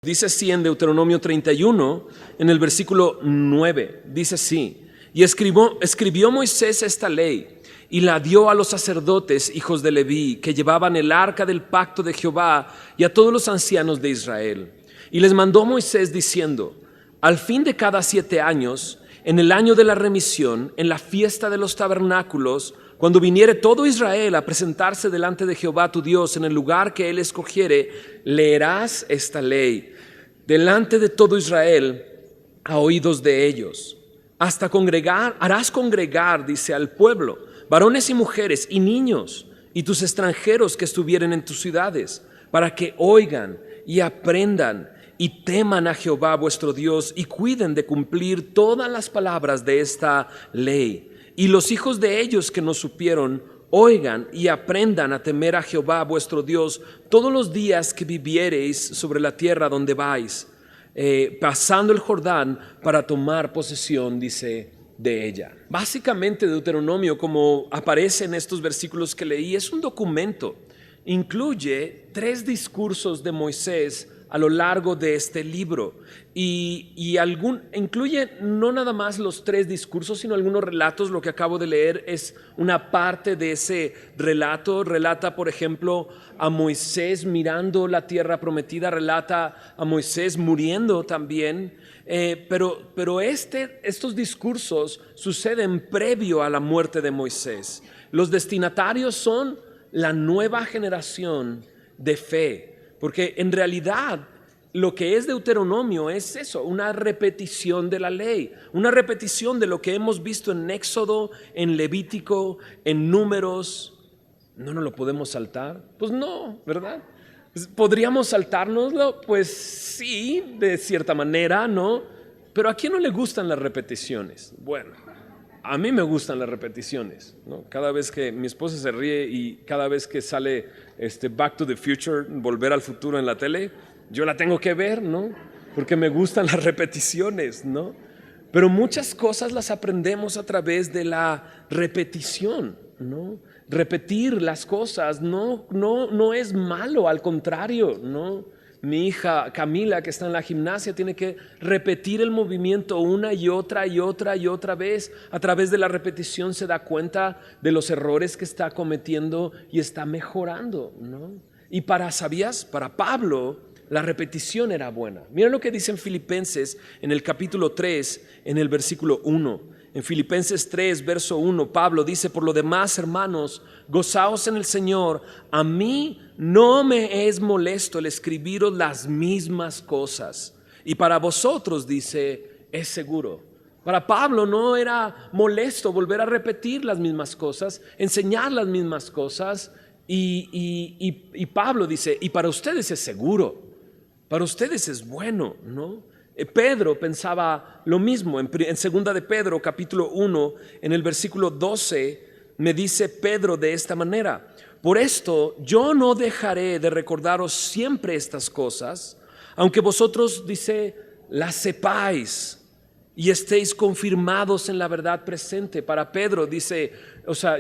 Dice así en Deuteronomio 31, en el versículo 9, dice así: y escribió Moisés esta ley y la dio a los sacerdotes, hijos de Leví, que llevaban el arca del pacto de Jehová, y a todos los ancianos de Israel. Y les mandó Moisés diciendo: al fin de cada 7 años, en el año de la remisión, en la fiesta de los tabernáculos, cuando viniere todo Israel a presentarse delante de Jehová tu Dios en el lugar que él escogiere, leerás esta ley delante de todo Israel a oídos de ellos. Hasta harás congregar, dice, al pueblo, varones y mujeres y niños, y tus extranjeros que estuvieren en tus ciudades, para que oigan y aprendan y teman a Jehová vuestro Dios, y cuiden de cumplir todas las palabras de esta ley. Y los hijos de ellos que no supieron, oigan y aprendan a temer a Jehová vuestro Dios todos los días que viviereis sobre la tierra donde vais, pasando el Jordán para tomar posesión, dice, de ella. Básicamente Deuteronomio, como aparece en estos versículos que leí, es un documento. Incluye 3 discursos de Moisés a lo largo de este libro, y incluye no nada más los 3 discursos, sino algunos relatos. Lo que acabo de leer es una parte de ese relato. Relata, por ejemplo, a Moisés mirando la tierra prometida, relata a Moisés muriendo también, pero estos discursos suceden previo a la muerte de Moisés. Los destinatarios son la nueva generación de fe, porque en realidad lo que es Deuteronomio es eso, una repetición de la ley, una repetición de lo que hemos visto en Éxodo, en Levítico, en Números. ¿No nos lo podemos saltar? Pues no, ¿verdad? ¿Podríamos saltárnoslo? Pues sí, de cierta manera, ¿no? Pero ¿a quién no le gustan las repeticiones? Bueno, a mí me gustan las repeticiones, ¿no? Cada vez que mi esposa se ríe y cada vez que sale Back to the Future, Volver al Futuro en la tele, yo la tengo que ver, ¿no? Porque me gustan las repeticiones, ¿no? Pero muchas cosas las aprendemos a través de la repetición, ¿no? Repetir las cosas no es malo, al contrario, ¿no? Mi hija Camila, que está en la gimnasia, tiene que repetir el movimiento una y otra vez. A través de la repetición se da cuenta de los errores que está cometiendo y está mejorando, ¿no? Y ¿sabías? Para Pablo, la repetición era buena. Mira lo que dice en Filipenses, en el capítulo 3, en el versículo 1. En Filipenses 3, verso 1, Pablo dice: por lo demás, hermanos, gozaos en el Señor. A mí no me es molesto el escribiros las mismas cosas, y para vosotros, dice, es seguro. Para Pablo no era molesto volver a repetir las mismas cosas, enseñar las mismas cosas, y Pablo dice: y para ustedes es seguro, para ustedes es bueno, ¿no? Pedro pensaba lo mismo. En segunda de Pedro, capítulo 1, en el versículo 12, me dice Pedro de esta manera: por esto yo no dejaré de recordaros siempre estas cosas, aunque vosotros, dice, las sepáis y estéis confirmados en la verdad presente. Para Pedro dice,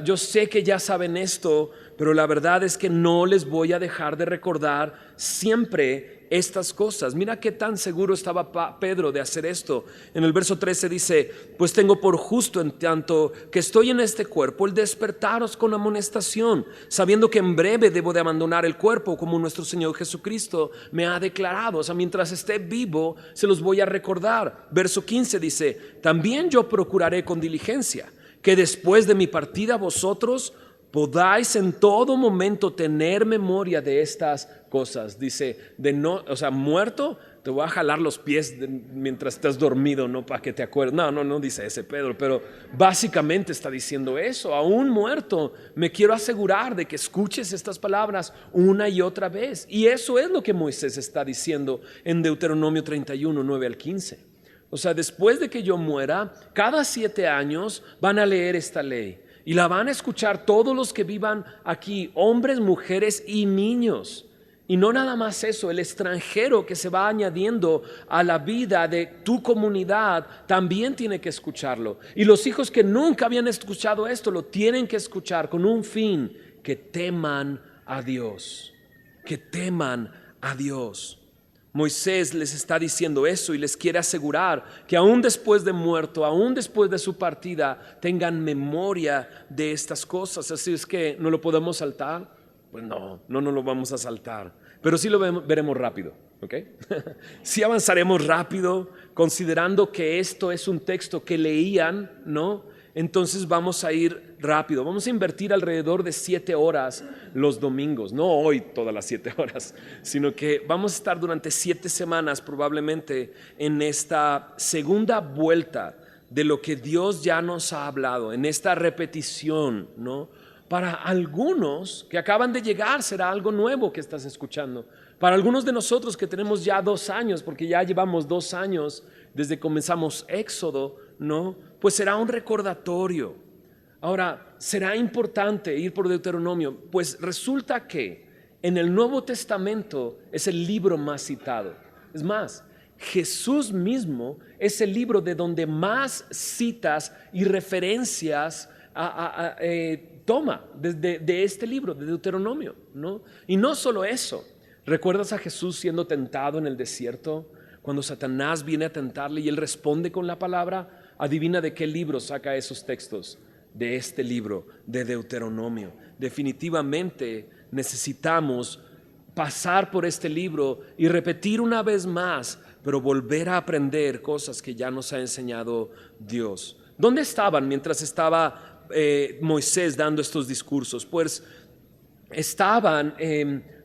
yo sé que ya saben esto, pero la verdad es que no les voy a dejar de recordar siempre estas cosas. Mira qué tan seguro estaba Pedro de hacer esto. En el verso 13 dice: pues tengo por justo, en tanto que estoy en este cuerpo, el despertaros con amonestación, sabiendo que en breve debo de abandonar el cuerpo, como nuestro Señor Jesucristo me ha declarado. Mientras esté vivo se los voy a recordar. Verso 15 dice: también yo procuraré con diligencia que después de mi partida vosotros podáis en todo momento tener memoria de estas cosas. Dice, muerto, te voy a jalar los pies mientras estás dormido, no para que te acuerdes. No dice ese Pedro, pero básicamente está diciendo eso. Aún muerto, me quiero asegurar de que escuches estas palabras una y otra vez. Y eso es lo que Moisés está diciendo en Deuteronomio 31, 9 al 15. Después de que yo muera, cada 7 años van a leer esta ley y la van a escuchar todos los que vivan aquí, hombres, mujeres y niños. Y no nada más eso, el extranjero que se va añadiendo a la vida de tu comunidad también tiene que escucharlo. Y los hijos que nunca habían escuchado esto lo tienen que escuchar con un fin: que teman a Dios, que teman a Dios. Moisés les está diciendo eso y les quiere asegurar que aún después de muerto, aún después de su partida, tengan memoria de estas cosas. Así es que ¿no lo podemos saltar? Pues no lo vamos a saltar, pero sí lo veremos rápido, ¿ok? Sí avanzaremos rápido, considerando que esto es un texto que leían, ¿no? Entonces vamos a ir rápido, vamos a invertir alrededor de 7 horas los domingos, no hoy todas las 7 horas, sino que vamos a estar durante 7 semanas probablemente en esta segunda vuelta de lo que Dios ya nos ha hablado, en esta repetición, ¿no? Para algunos que acaban de llegar será algo nuevo que estás escuchando. Para algunos de nosotros que tenemos ya 2 años, porque ya llevamos 2 años desde que comenzamos Éxodo, ¿no? Pues será un recordatorio. Ahora, será importante ir por Deuteronomio, pues resulta que en el Nuevo Testamento es el libro más citado. Es más, Jesús mismo es el libro de donde más citas y referencias toma de este libro, de Deuteronomio, ¿no? Y no solo eso, ¿recuerdas a Jesús siendo tentado en el desierto? Cuando Satanás viene a tentarle y él responde con la palabra. Adivina de qué libro saca esos textos. De este libro, de Deuteronomio. Definitivamente necesitamos pasar por este libro y repetir una vez más, pero volver a aprender cosas que ya nos ha enseñado Dios. ¿Dónde estaban mientras estaba Moisés dando estos discursos? Pues estaban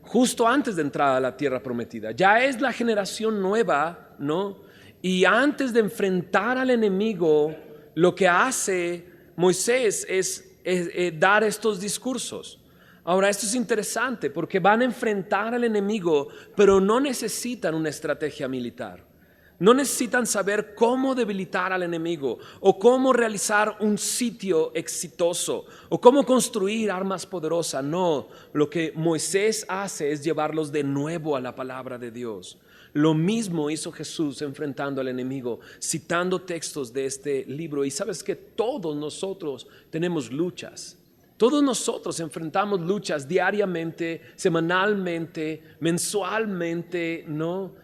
justo antes de entrar a la tierra prometida. Ya es la generación nueva, ¿no? Y antes de enfrentar al enemigo, lo que hace Moisés es dar estos discursos. Ahora, esto es interesante porque van a enfrentar al enemigo, pero no necesitan una estrategia militar. No necesitan saber cómo debilitar al enemigo o cómo realizar un sitio exitoso o cómo construir armas poderosas. No, lo que Moisés hace es llevarlos de nuevo a la palabra de Dios. Lo mismo hizo Jesús enfrentando al enemigo, citando textos de este libro. Y sabes que todos nosotros tenemos luchas. Todos nosotros enfrentamos luchas diariamente, semanalmente, mensualmente, ¿no?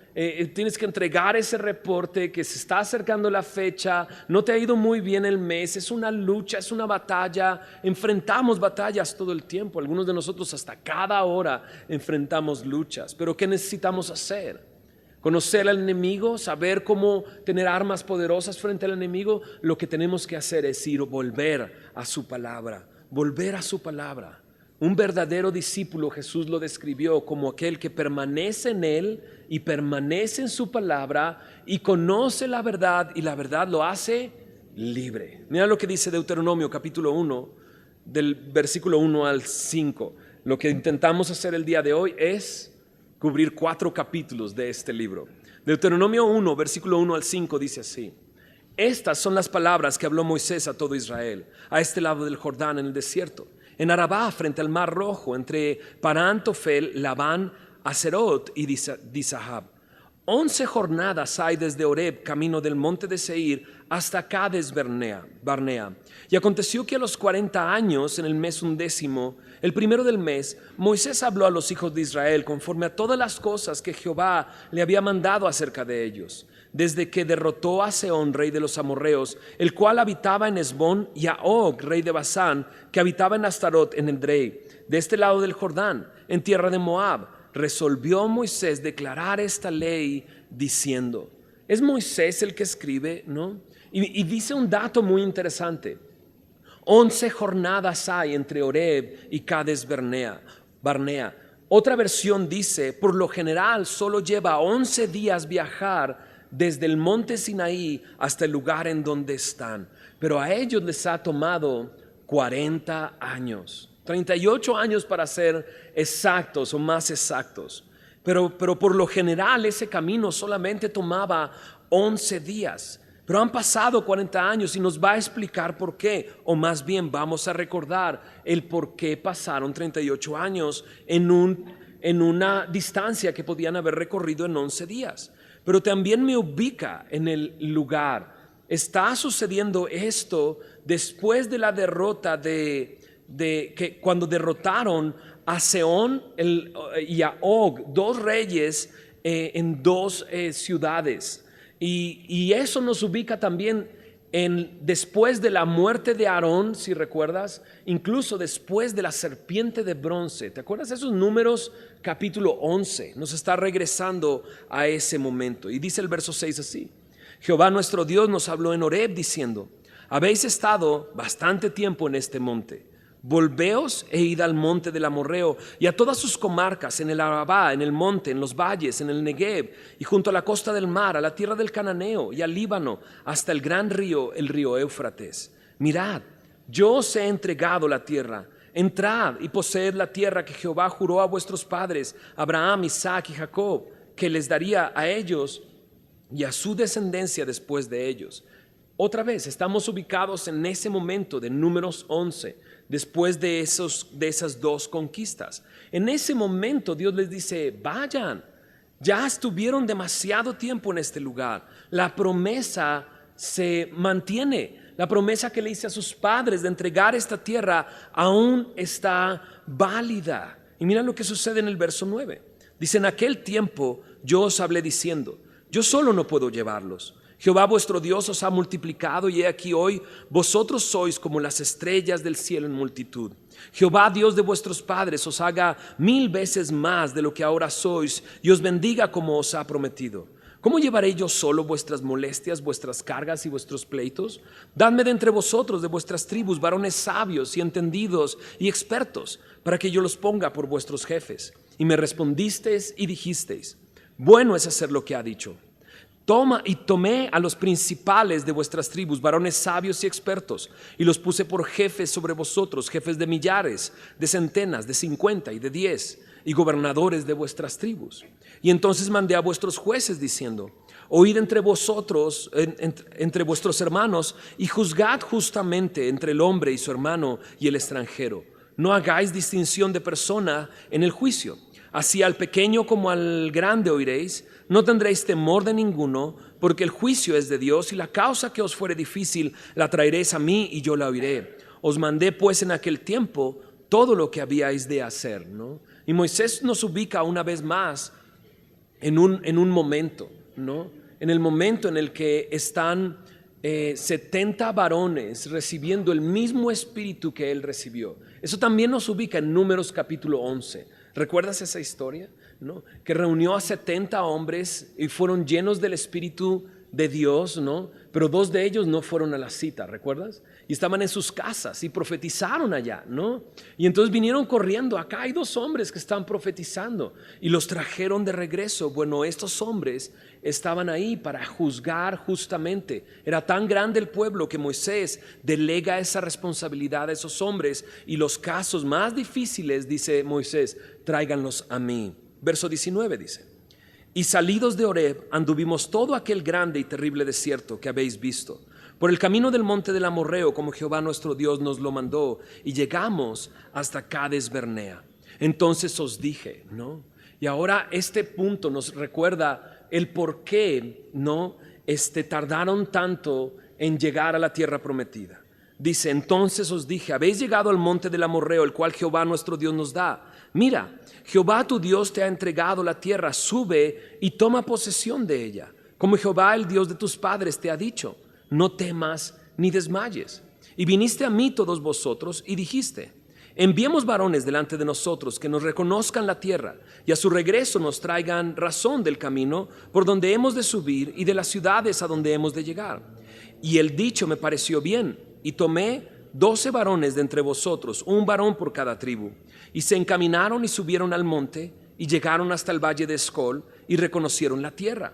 Tienes que entregar ese reporte que se está acercando la fecha, no te ha ido muy bien el mes, es una lucha, es una batalla, enfrentamos batallas todo el tiempo, algunos de nosotros hasta cada hora enfrentamos luchas, pero ¿qué necesitamos hacer? Conocer al enemigo, saber cómo tener armas poderosas frente al enemigo. Lo que tenemos que hacer es volver a su palabra, volver a su palabra. Un verdadero discípulo, Jesús lo describió como aquel que permanece en él y permanece en su palabra y conoce la verdad y la verdad lo hace libre. Mira lo que dice Deuteronomio capítulo 1 del versículo 1 al 5. Lo que intentamos hacer el día de hoy es cubrir 4 capítulos de este libro. Deuteronomio 1 versículo 1 al 5 dice así: estas son las palabras que habló Moisés a todo Israel, a este lado del Jordán en el desierto, en Arabá frente al mar Rojo, entre Parán, Tofel, Labán, Aserot y Disahab. 11 jornadas hay desde Horeb, camino del monte de Seir, hasta Cades Barnea. Y aconteció que a los 40 años, en el mes 11, el primero del mes, Moisés habló a los hijos de Israel conforme a todas las cosas que Jehová le había mandado acerca de ellos, desde que derrotó a Sehón, rey de los amorreos, el cual habitaba en Hesbón, y a Og, rey de Basán, que habitaba en Astarot, en Edrei, de este lado del Jordán, en tierra de Moab. Resolvió Moisés declarar esta ley diciendo, es Moisés el que escribe, ¿no? Y dice un dato muy interesante: 11 jornadas hay entre Horeb y Cades Barnea. Otra versión dice, por lo general solo lleva 11 días viajar desde el monte Sinaí hasta el lugar en donde están, pero a ellos les ha tomado 40 años. 38 años para ser exactos o más exactos. Pero por lo general ese camino solamente tomaba 11 días. Pero han pasado 40 años y nos va a explicar por qué. O más bien vamos a recordar el por qué pasaron 38 años en una distancia que podían haber recorrido en 11 días. Pero también me ubica en el lugar. Está sucediendo esto después de la derrota de que cuando derrotaron a Sehón y a Og, 2 reyes en dos ciudades. Y eso nos ubica también después de la muerte de Aarón, si recuerdas, incluso después de la serpiente de bronce. ¿Te acuerdas de esos Números capítulo 11? Nos está regresando a ese momento. Y dice el verso 6 así: Jehová nuestro Dios nos habló en Horeb diciendo: habéis estado bastante tiempo en este monte. Volveos e id al monte del Amorreo y a todas sus comarcas, en el Arabá, en el monte, en los valles, en el Negev y junto a la costa del mar, a la tierra del Cananeo y al Líbano, hasta el gran río, el río Éufrates. Mirad, yo os he entregado la tierra. Entrad y poseed la tierra que Jehová juró a vuestros padres, Abraham, Isaac y Jacob, que les daría a ellos y a su descendencia después de ellos. Otra vez, estamos ubicados en ese momento de Números 11, después de esas dos conquistas. En ese momento Dios les dice: vayan, ya estuvieron demasiado tiempo en este lugar. La promesa se mantiene. La promesa que le hice a sus padres de entregar esta tierra aún está válida. Y mira lo que sucede en el verso 9. Dice: en aquel tiempo yo os hablé diciendo: yo solo no puedo llevarlos. Jehová vuestro Dios os ha multiplicado, y he aquí hoy vosotros sois como las estrellas del cielo en multitud. Jehová Dios de vuestros padres os haga 1000 veces más de lo que ahora sois, y os bendiga como os ha prometido. ¿Cómo llevaré yo solo vuestras molestias, vuestras cargas y vuestros pleitos? Dadme de entre vosotros, de vuestras tribus, varones sabios y entendidos y expertos, para que yo los ponga por vuestros jefes. Y me respondisteis y dijisteis: bueno es hacer lo que ha dicho. Tomé a los principales de vuestras tribus, varones sabios y expertos, y los puse por jefes sobre vosotros, jefes de millares, de centenas, de 50 y de 10, y gobernadores de vuestras tribus. Y entonces mandé a vuestros jueces diciendo: oíd entre vosotros, entre vuestros hermanos, y juzgad justamente entre el hombre y su hermano y el extranjero. No hagáis distinción de persona en el juicio. Así al pequeño como al grande oiréis. No tendréis temor de ninguno, porque el juicio es de Dios, y la causa que os fuere difícil la traeréis a mí, y yo la oiré. Os mandé pues en aquel tiempo todo lo que habíais de hacer, ¿no? Y Moisés nos ubica una vez más en un momento, ¿no? En el momento en el que están 70 varones recibiendo el mismo espíritu que él recibió. Eso también nos ubica en Números capítulo 11. ¿Recuerdas esa historia? ¿No? Que reunió a 70 hombres y fueron llenos del Espíritu de Dios, ¿no? Pero 2 de ellos no fueron a la cita, ¿recuerdas? Y estaban en sus casas y profetizaron allá, ¿no? Y entonces vinieron corriendo: acá hay 2 hombres que están profetizando, y los trajeron de regreso. Bueno, estos hombres estaban ahí para juzgar justamente. Era tan grande el pueblo que Moisés delega esa responsabilidad a esos hombres, y los casos más difíciles, dice Moisés, tráiganlos a mí. Verso 19 dice: y salidos de Horeb anduvimos todo aquel grande y terrible desierto que habéis visto, por el camino del monte del Amorreo, como Jehová nuestro Dios nos lo mandó, y llegamos hasta Cades Bernea. Entonces os dije, ¿no? Y ahora este punto nos recuerda el por qué, ¿no? Tardaron tanto en llegar a la tierra prometida. Dice: entonces os dije: habéis llegado al monte del Amorreo, el cual Jehová nuestro Dios nos da. Mira, Jehová tu Dios te ha entregado la tierra, sube y toma posesión de ella, como Jehová el Dios de tus padres te ha dicho. No temas ni desmayes. Y viniste a mí todos vosotros y dijiste: enviemos varones delante de nosotros que nos reconozcan la tierra, y a su regreso nos traigan razón del camino por donde hemos de subir y de las ciudades a donde hemos de llegar. Y el dicho me pareció bien, y tomé 12 varones de entre vosotros, un varón por cada tribu, y se encaminaron y subieron al monte, y llegaron hasta el valle de Escol, y reconocieron la tierra,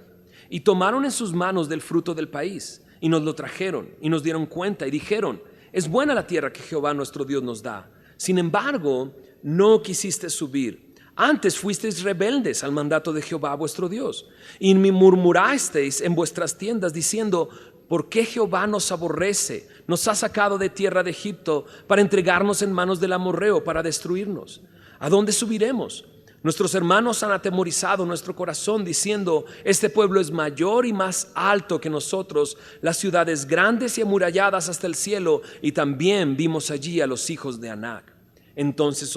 y tomaron en sus manos del fruto del país, y nos lo trajeron, y nos dieron cuenta, y dijeron: es buena la tierra que Jehová nuestro Dios nos da. Sin embargo, no quisiste subir. Antes fuisteis rebeldes al mandato de Jehová vuestro Dios, y me murmurasteis en vuestras tiendas, diciendo: ¿por qué Jehová nos aborrece? Nos ha sacado de tierra de Egipto para entregarnos en manos del amorreo, para destruirnos. ¿A dónde subiremos? Nuestros hermanos han atemorizado nuestro corazón, diciendo: este pueblo es mayor y más alto que nosotros, las ciudades grandes y amuralladas hasta el cielo, y también vimos allí a los hijos de Anac. Entonces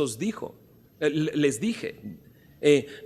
les dije: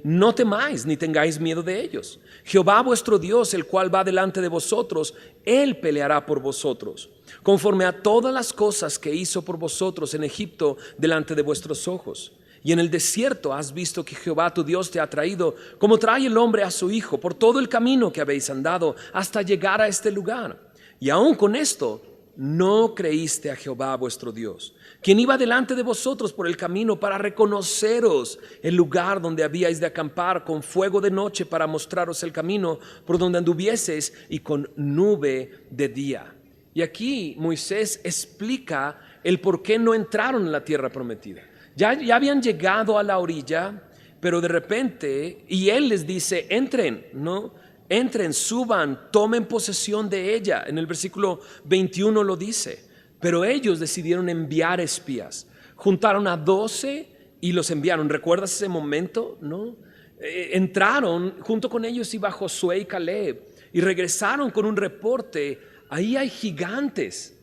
no temáis ni tengáis miedo de ellos. Jehová vuestro Dios, el cual va delante de vosotros, Él peleará por vosotros, conforme a todas las cosas que hizo por vosotros en Egipto delante de vuestros ojos. Y en el desierto has visto que Jehová tu Dios te ha traído, como trae el hombre a su hijo, por todo el camino que habéis andado hasta llegar a este lugar. Y aun con esto no creíste a Jehová vuestro Dios, quien iba delante de vosotros por el camino para reconoceros el lugar donde habíais de acampar, con fuego de noche para mostraros el camino por donde anduvieseis, y con nube de día. Y aquí Moisés explica el por qué no entraron en la tierra prometida. Ya habían llegado a la orilla, pero de repente, y él les dice, entren, ¿no? Entren, suban, tomen posesión de ella. En el versículo 21 lo dice. Pero ellos decidieron enviar espías. Juntaron a 12 y los enviaron. ¿Recuerdas ese momento? ¿No? Entraron, junto con ellos iba Josué y Caleb, y regresaron con un reporte. Ahí hay gigantes.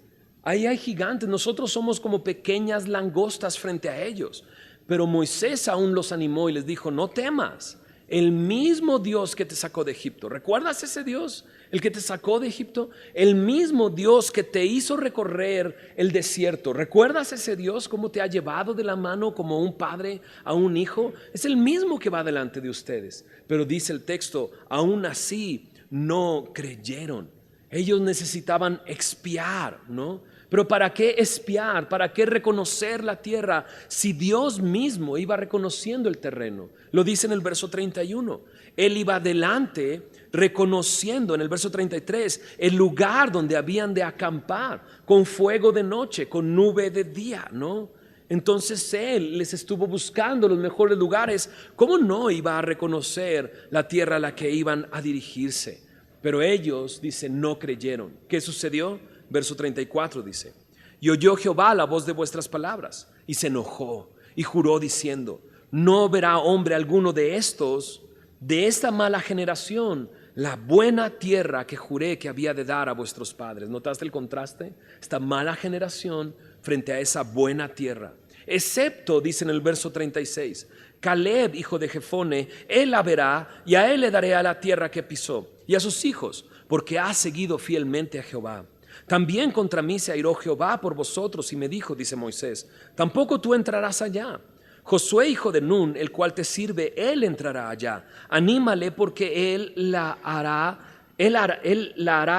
Ahí hay gigantes, nosotros somos como pequeñas langostas frente a ellos. Pero Moisés aún los animó y les dijo, no temas, el mismo Dios que te sacó de Egipto. ¿Recuerdas ese Dios? El que te sacó de Egipto, el mismo Dios que te hizo recorrer el desierto. ¿Recuerdas ese Dios cómo te ha llevado de la mano como un padre a un hijo? Es el mismo que va delante de ustedes. Pero dice el texto, aún así no creyeron. Ellos necesitaban expiar, ¿no? Pero ¿para qué espiar? ¿Para qué reconocer la tierra si Dios mismo iba reconociendo el terreno? Lo dice en el verso 31. Él iba adelante reconociendo en el verso 33 el lugar donde habían de acampar, con fuego de noche, con nube de día, ¿no? Entonces Él les estuvo buscando los mejores lugares. ¿Cómo no iba a reconocer la tierra a la que iban a dirigirse? Pero ellos, dice, no creyeron. ¿Qué sucedió? Verso 34 dice, y oyó Jehová la voz de vuestras palabras, y se enojó, y juró diciendo, no verá hombre alguno de estos, de esta mala generación, la buena tierra que juré que había de dar a vuestros padres. ¿Notaste el contraste? Esta mala generación frente a esa buena tierra. Excepto, dice en el verso 36, Caleb, hijo de Jefone, él la verá, y a él le daré a la tierra que pisó, y a sus hijos, porque ha seguido fielmente a Jehová. También contra mí se airó Jehová por vosotros y me dijo, dice Moisés, tampoco tú entrarás allá. Josué, hijo de Nun, el cual te sirve, él entrará allá. Anímale, porque él la hará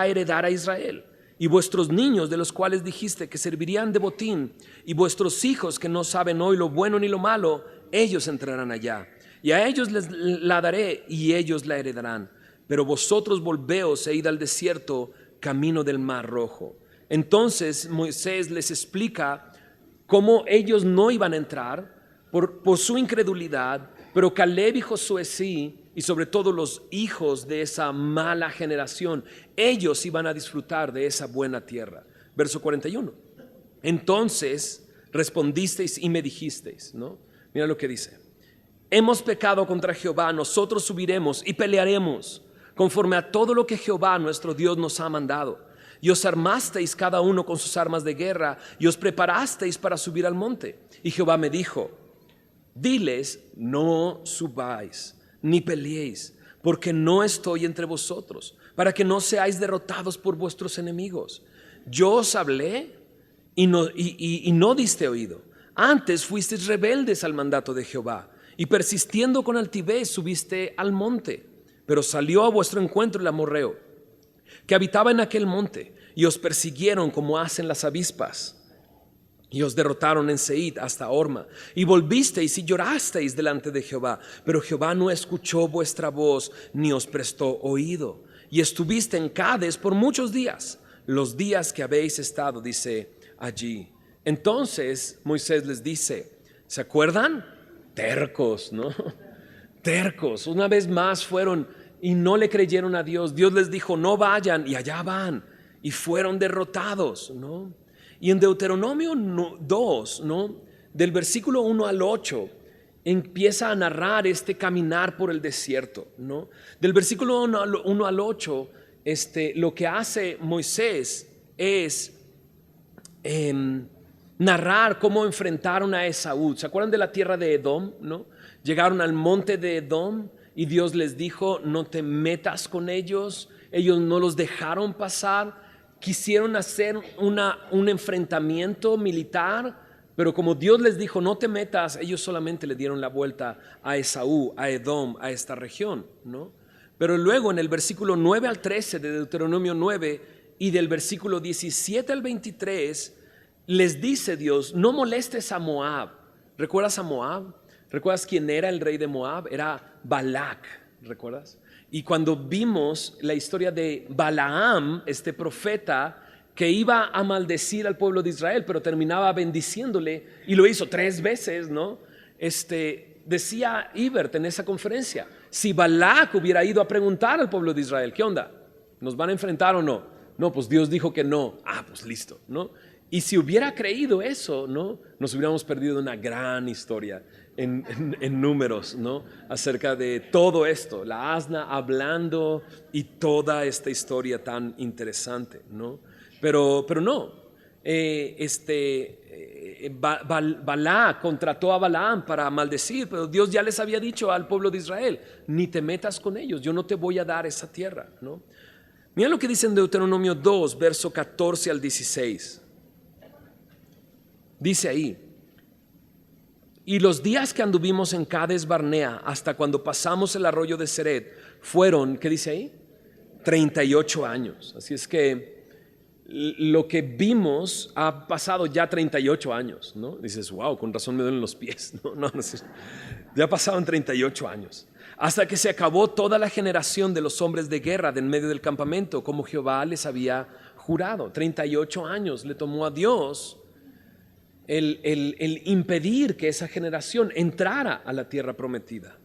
heredar a Israel. Y vuestros niños, de los cuales dijiste que servirían de botín, y vuestros hijos que no saben hoy lo bueno ni lo malo, ellos entrarán allá. Y a ellos la daré, y ellos la heredarán. Pero vosotros volveos e id al desierto, camino del Mar Rojo. Entonces Moisés les explica cómo ellos no iban a entrar por su incredulidad, pero Caleb y Josué sí, y sobre todo los hijos de esa mala generación, ellos iban a disfrutar de esa buena tierra. Verso 41. Entonces respondisteis y me dijisteis, ¿no? Mira lo que dice. Hemos pecado contra Jehová, nosotros subiremos y pelearemos conforme a todo lo que Jehová nuestro Dios nos ha mandado. Y os armasteis cada uno con sus armas de guerra, y os preparasteis para subir al monte. Y Jehová me dijo, diles, no subáis, ni peleéis, porque no estoy entre vosotros, para que no seáis derrotados por vuestros enemigos. Yo os hablé y no diste oído. Antes fuisteis rebeldes al mandato de Jehová, y persistiendo con altivez subiste al monte. Pero salió a vuestro encuentro el amorreo, que habitaba en aquel monte, y os persiguieron como hacen las avispas, y os derrotaron en Seid hasta Horma, y volvisteis y llorasteis delante de Jehová, pero Jehová no escuchó vuestra voz, ni os prestó oído, y estuviste en Cades por muchos días, los días que habéis estado, dice, allí. Entonces Moisés les dice, ¿se acuerdan? Tercos, ¿no? Tercos, una vez más fueron y no le creyeron a Dios. Dios les dijo, no vayan, y allá van, y fueron derrotados, ¿no? Y en Deuteronomio 2, ¿no? Del versículo 1 al 8, empieza a narrar este caminar por el desierto, ¿no? Del versículo 1 al 8, lo que hace Moisés es narrar cómo enfrentaron a Esaú. ¿Se acuerdan de la tierra de Edom, no? Llegaron al monte de Edom y Dios les dijo, no te metas con ellos. Ellos no los dejaron pasar. Quisieron hacer un enfrentamiento militar, pero como Dios les dijo, no te metas, ellos solamente le dieron la vuelta a Esaú, a Edom, a esta región, ¿no? Pero luego en el versículo 9 al 13 de Deuteronomio 9 y del versículo 17 al 23, les dice Dios, no molestes a Moab. ¿Recuerdas a Moab? ¿Recuerdas quién era el rey de Moab? Era Balac, ¿recuerdas? Y cuando vimos la historia de Balaam, este profeta que iba a maldecir al pueblo de Israel, pero terminaba bendiciéndole, y lo hizo 3 veces, ¿no? Decía Ibert en esa conferencia, si Balac hubiera ido a preguntar al pueblo de Israel, ¿qué onda? ¿Nos van a enfrentar o no? No, pues Dios dijo que no. Ah, pues listo, ¿no? Y si hubiera creído eso, ¿no? Nos hubiéramos perdido una gran historia en Números, ¿no? Acerca de todo esto, la asna hablando y toda esta historia tan interesante, ¿no? Pero no, Balac contrató a Balaam para maldecir, pero Dios ya les había dicho al pueblo de Israel, ni te metas con ellos, yo no te voy a dar esa tierra, ¿no? Mira lo que dice en Deuteronomio 2, verso 14 al 16. Dice ahí, y los días que anduvimos en Cades Barnea hasta cuando pasamos el arroyo de Seret fueron, ¿qué dice ahí? 38 años. Así es que lo que vimos ha pasado ya 38 años, ¿no? Dices, wow, con razón me duelen los pies. No, ya pasaron 38 años. Hasta que se acabó toda la generación de los hombres de guerra de en medio del campamento, como Jehová les había jurado. 38 años le tomó a Dios el impedir que esa generación entrara a la tierra prometida.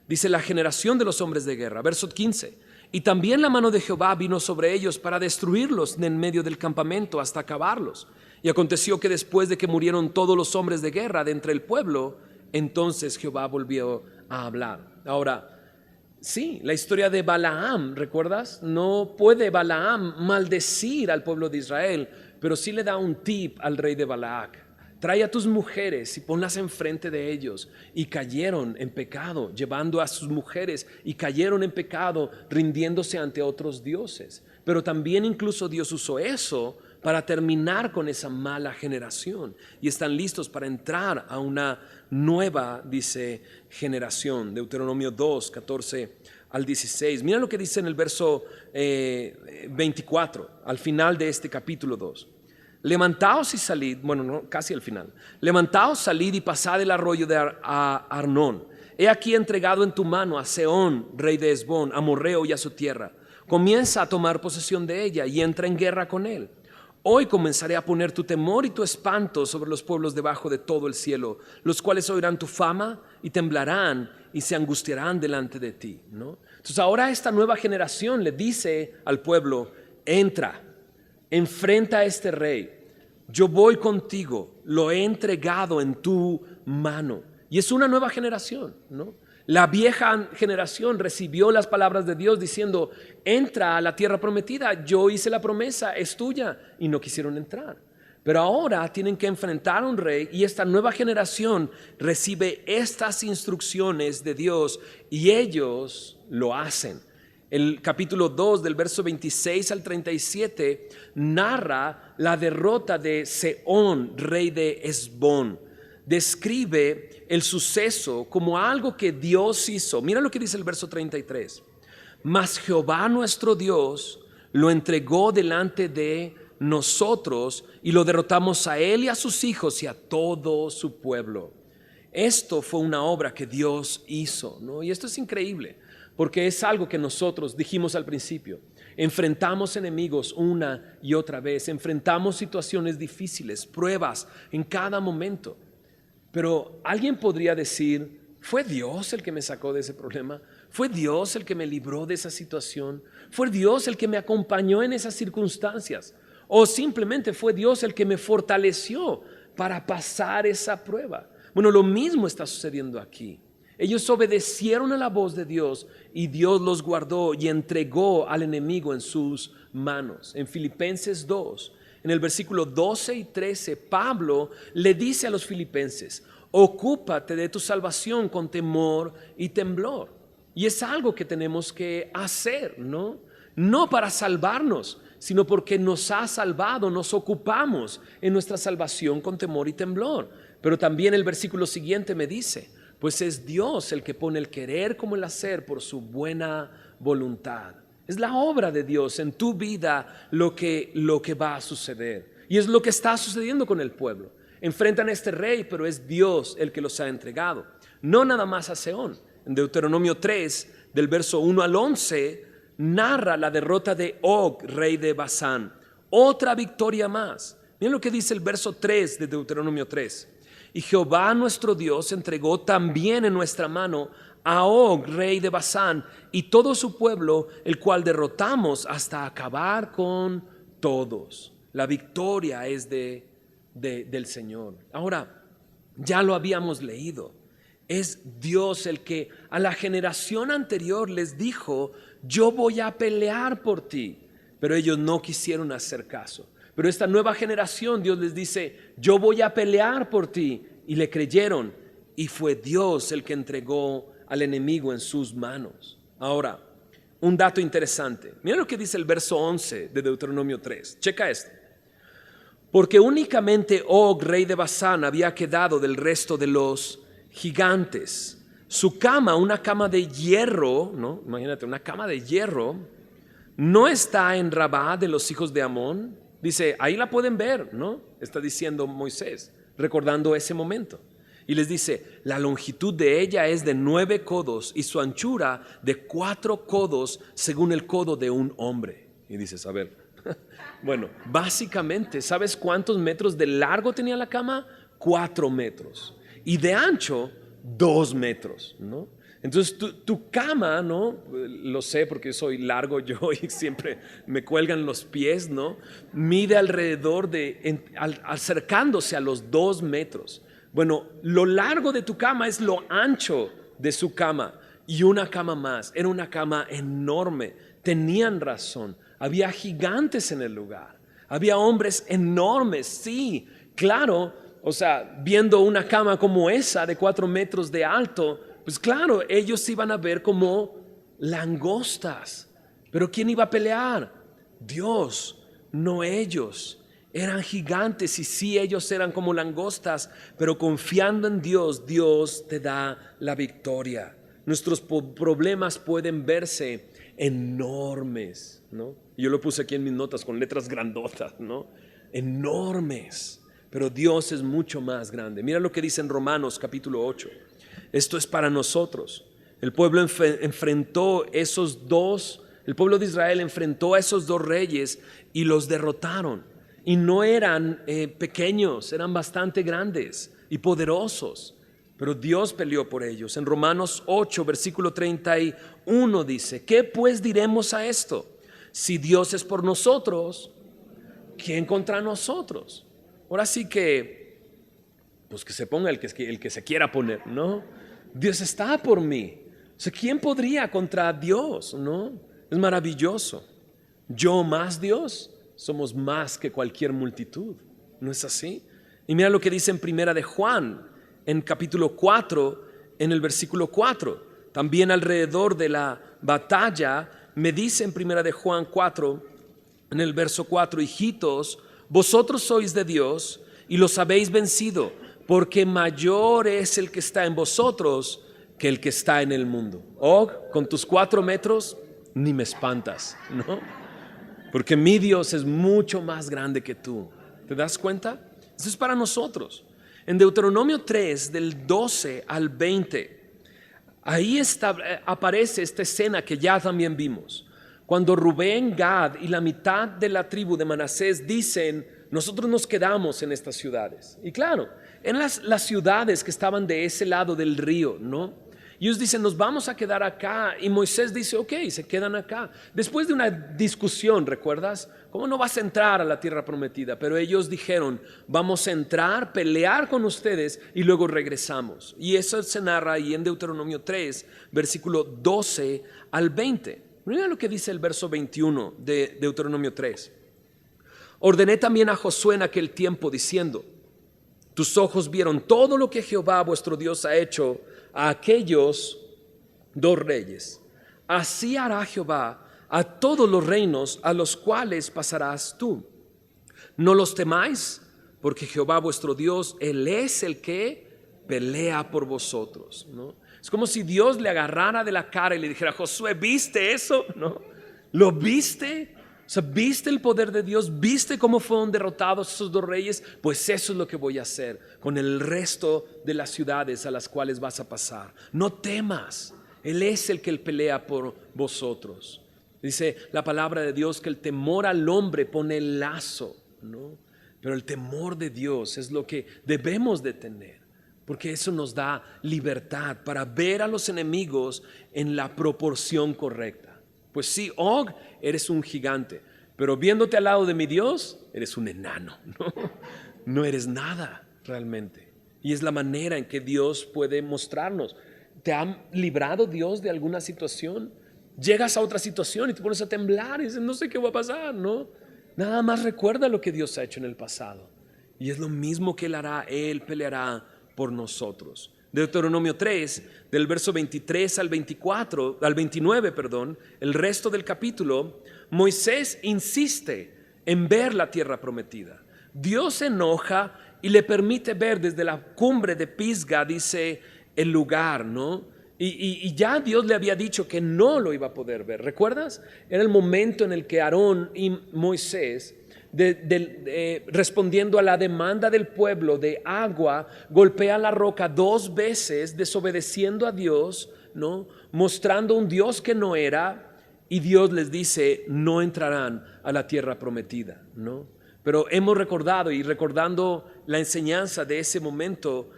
Dice la generación de los hombres de guerra, verso 15. Y también la mano de Jehová vino sobre ellos para destruirlos en medio del campamento hasta acabarlos. Y aconteció que después de que murieron todos los hombres de guerra de entre el pueblo, entonces Jehová volvió a hablar. Ahora, sí, la historia de Balaam, ¿recuerdas? No puede Balaam maldecir al pueblo de Israel, pero sí le da un tip al rey de Balac. Trae a tus mujeres y ponlas enfrente de ellos. Y cayeron en pecado, llevando a sus mujeres, y cayeron en pecado, rindiéndose ante otros dioses. Pero también incluso Dios usó eso para terminar con esa mala generación. Y están listos para entrar a una nueva, dice, generación. Deuteronomio 2, 14 al 16. Mira lo que dice en el verso 24, al final de este capítulo 2. Levantaos y salid, bueno, no, casi al final. Levantaos, salid y pasad el arroyo de Arnón. He aquí entregado en tu mano a Sehón, rey de Hesbón, amorreo, y a su tierra. Comienza a tomar posesión de ella y entra en guerra con él. Hoy comenzaré a poner tu temor y tu espanto sobre los pueblos debajo de todo el cielo, los cuales oirán tu fama y temblarán y se angustiarán delante de ti, ¿no? Entonces ahora esta nueva generación le dice al pueblo, entra, enfrenta a este rey, yo voy contigo, lo he entregado en tu mano. Y es una nueva generación, ¿no? La vieja generación recibió las palabras de Dios diciendo, entra a la tierra prometida, yo hice la promesa, es tuya, y no quisieron entrar. Pero ahora tienen que enfrentar a un rey y esta nueva generación recibe estas instrucciones de Dios y ellos lo hacen. El capítulo 2 del verso 26 al 37 narra la derrota de Sehón, rey de Hesbón. Describe el suceso como algo que Dios hizo. Mira lo que dice el verso 33. Mas Jehová nuestro Dios lo entregó delante de nosotros y lo derrotamos a él y a sus hijos y a todo su pueblo. Esto fue una obra que Dios hizo, ¿no? Y esto es increíble porque es algo que nosotros dijimos al principio. Enfrentamos enemigos una y otra vez, enfrentamos situaciones difíciles, pruebas en cada momento. Pero alguien podría decir, ¿fue Dios el que me sacó de ese problema? ¿Fue Dios el que me libró de esa situación? ¿Fue Dios el que me acompañó en esas circunstancias? ¿O simplemente fue Dios el que me fortaleció para pasar esa prueba? Bueno, lo mismo está sucediendo aquí. Ellos obedecieron a la voz de Dios y Dios los guardó y entregó al enemigo en sus manos. En Filipenses 2, en el versículo 12 y 13, Pablo le dice a los filipenses, ocúpate de tu salvación con temor y temblor. Y es algo que tenemos que hacer, ¿no? No para salvarnos, sino porque nos ha salvado, nos ocupamos en nuestra salvación con temor y temblor. Pero también el versículo siguiente me dice, pues es Dios el que pone el querer como el hacer por su buena voluntad. Es la obra de Dios en tu vida lo que va a suceder. Y es lo que está sucediendo con el pueblo. Enfrentan a este rey, pero es Dios el que los ha entregado. No nada más a Sehón. En Deuteronomio 3, del verso 1 al 11, narra la derrota de Og, rey de Basán. Otra victoria más. Miren lo que dice el verso 3 de Deuteronomio 3. Y Jehová nuestro Dios entregó también en nuestra mano a Og, rey de Basán, y todo su pueblo, el cual derrotamos hasta acabar con todos. La victoria es del Señor. Ahora, ya lo habíamos leído. Es Dios el que a la generación anterior les dijo, yo voy a pelear por ti. Pero ellos no quisieron hacer caso. Pero esta nueva generación, Dios les dice, yo voy a pelear por ti. Y le creyeron. Y fue Dios el que entregó al enemigo en sus manos. Ahora, un dato interesante. Mira lo que dice el verso 11 de Deuteronomio 3. Checa esto. Porque únicamente Og, rey de Basán, había quedado del resto de los gigantes. Su cama, una cama de hierro, ¿no? Imagínate, una cama de hierro, no está en Rabá de los hijos de Amón. Dice, ahí la pueden ver, ¿no? Está diciendo Moisés, recordando ese momento. Y les dice, la longitud de ella es de 9 codos y su anchura de 4 codos según el codo de un hombre. Y dices, a ver, bueno, básicamente, ¿sabes cuántos metros de largo tenía la cama? 4 metros. Y de ancho, 2 metros, ¿no? Entonces tu cama, ¿no? Lo sé porque soy largo yo y siempre me cuelgan los pies, ¿no? Mide alrededor acercándose a los 2 metros. Bueno, lo largo de tu cama es lo ancho de su cama y una cama más. Era una cama enorme. Tenían razón. Había gigantes en el lugar. Había hombres enormes, sí, claro. O sea, viendo una cama como esa de 4 metros de alto, pues claro, ellos se iban a ver como langostas. Pero ¿quién iba a pelear? Dios, no ellos. Eran gigantes y sí, ellos eran como langostas, pero confiando en Dios, Dios te da la victoria. Nuestros problemas pueden verse enormes, ¿no? Yo lo puse aquí en mis notas con letras grandotas, ¿no? Enormes, pero Dios es mucho más grande. Mira lo que dice en Romanos capítulo 8. Esto es para nosotros. El pueblo enfrentó el pueblo de Israel enfrentó a esos 2 reyes y los derrotaron. Y no eran pequeños, eran bastante grandes y poderosos. Pero Dios peleó por ellos. En Romanos 8, versículo 31 dice, ¿qué pues diremos a esto? Si Dios es por nosotros, ¿quién contra nosotros? Ahora sí que, pues que se ponga el que se quiera poner, ¿no? Dios está por mí. O sea, ¿quién podría contra Dios, no? Es maravilloso. Yo más Dios, somos más que cualquier multitud. ¿No es así? Y mira lo que dice en Primera de Juan, en capítulo 4, en el versículo 4. También alrededor de la batalla, me dice en Primera de Juan 4, en el verso 4, hijitos, vosotros sois de Dios y los habéis vencido, porque mayor es el que está en vosotros que el que está en el mundo. Con tus 4 metros, ni me espantas, ¿no? Porque mi Dios es mucho más grande que tú. ¿Te das cuenta? Eso es para nosotros. En Deuteronomio 3, del 12 al 20, ahí aparece esta escena que ya también vimos. Cuando Rubén, Gad y la mitad de la tribu de Manasés dicen, nosotros nos quedamos en estas ciudades. Y claro, en las ciudades que estaban de ese lado del río, ¿no? Y ellos dicen, nos vamos a quedar acá. Y Moisés dice, ok, se quedan acá. Después de una discusión, ¿recuerdas? ¿Cómo no vas a entrar a la tierra prometida? Pero ellos dijeron, vamos a entrar, pelear con ustedes y luego regresamos. Y eso se narra ahí en Deuteronomio 3, versículo 12 al 20. Mira lo que dice el verso 21 de Deuteronomio 3. Ordené también a Josué en aquel tiempo diciendo, Tus ojos vieron todo lo que Jehová vuestro Dios ha hecho a aquellos dos reyes. Así hará Jehová a todos los reinos a los cuales pasarás tú. No los temáis, porque Jehová vuestro Dios, Él es el que pelea por vosotros, ¿no? Es como si Dios le agarrara de la cara y le dijera: Josué, ¿viste eso? ¿No? ¿Lo viste? O sea, ¿viste el poder de Dios? ¿Viste cómo fueron derrotados esos dos reyes? Pues eso es lo que voy a hacer con el resto de las ciudades a las cuales vas a pasar. No temas, Él es el que pelea por vosotros. Dice la palabra de Dios que el temor al hombre pone el lazo, ¿no? Pero el temor de Dios es lo que debemos de tener, porque eso nos da libertad para ver a los enemigos en la proporción correcta. Pues sí, Og, eres un gigante, pero viéndote al lado de mi Dios, eres un enano, ¿no? No eres nada realmente. Y es la manera en que Dios puede mostrarnos. ¿Te ha librado Dios de alguna situación? Llegas a otra situación y te pones a temblar y dices: no sé qué va a pasar, ¿no? Nada más recuerda lo que Dios ha hecho en el pasado. Y es lo mismo que Él hará, Él peleará por nosotros. Deuteronomio 3, del verso 23 al 29, el resto del capítulo, Moisés insiste en ver la tierra prometida. Dios se enoja y le permite ver desde la cumbre de Pisga, dice, el lugar, ¿no? Y ya Dios le había dicho que no lo iba a poder ver. ¿Recuerdas? Era el momento en el que Aarón y Moisés, respondiendo a la demanda del pueblo de agua, golpean la roca 2 veces, desobedeciendo a Dios, ¿no? Mostrando un Dios que no era, y Dios les dice: no entrarán a la tierra prometida, ¿no? Pero hemos recordado, y recordando la enseñanza de ese momento,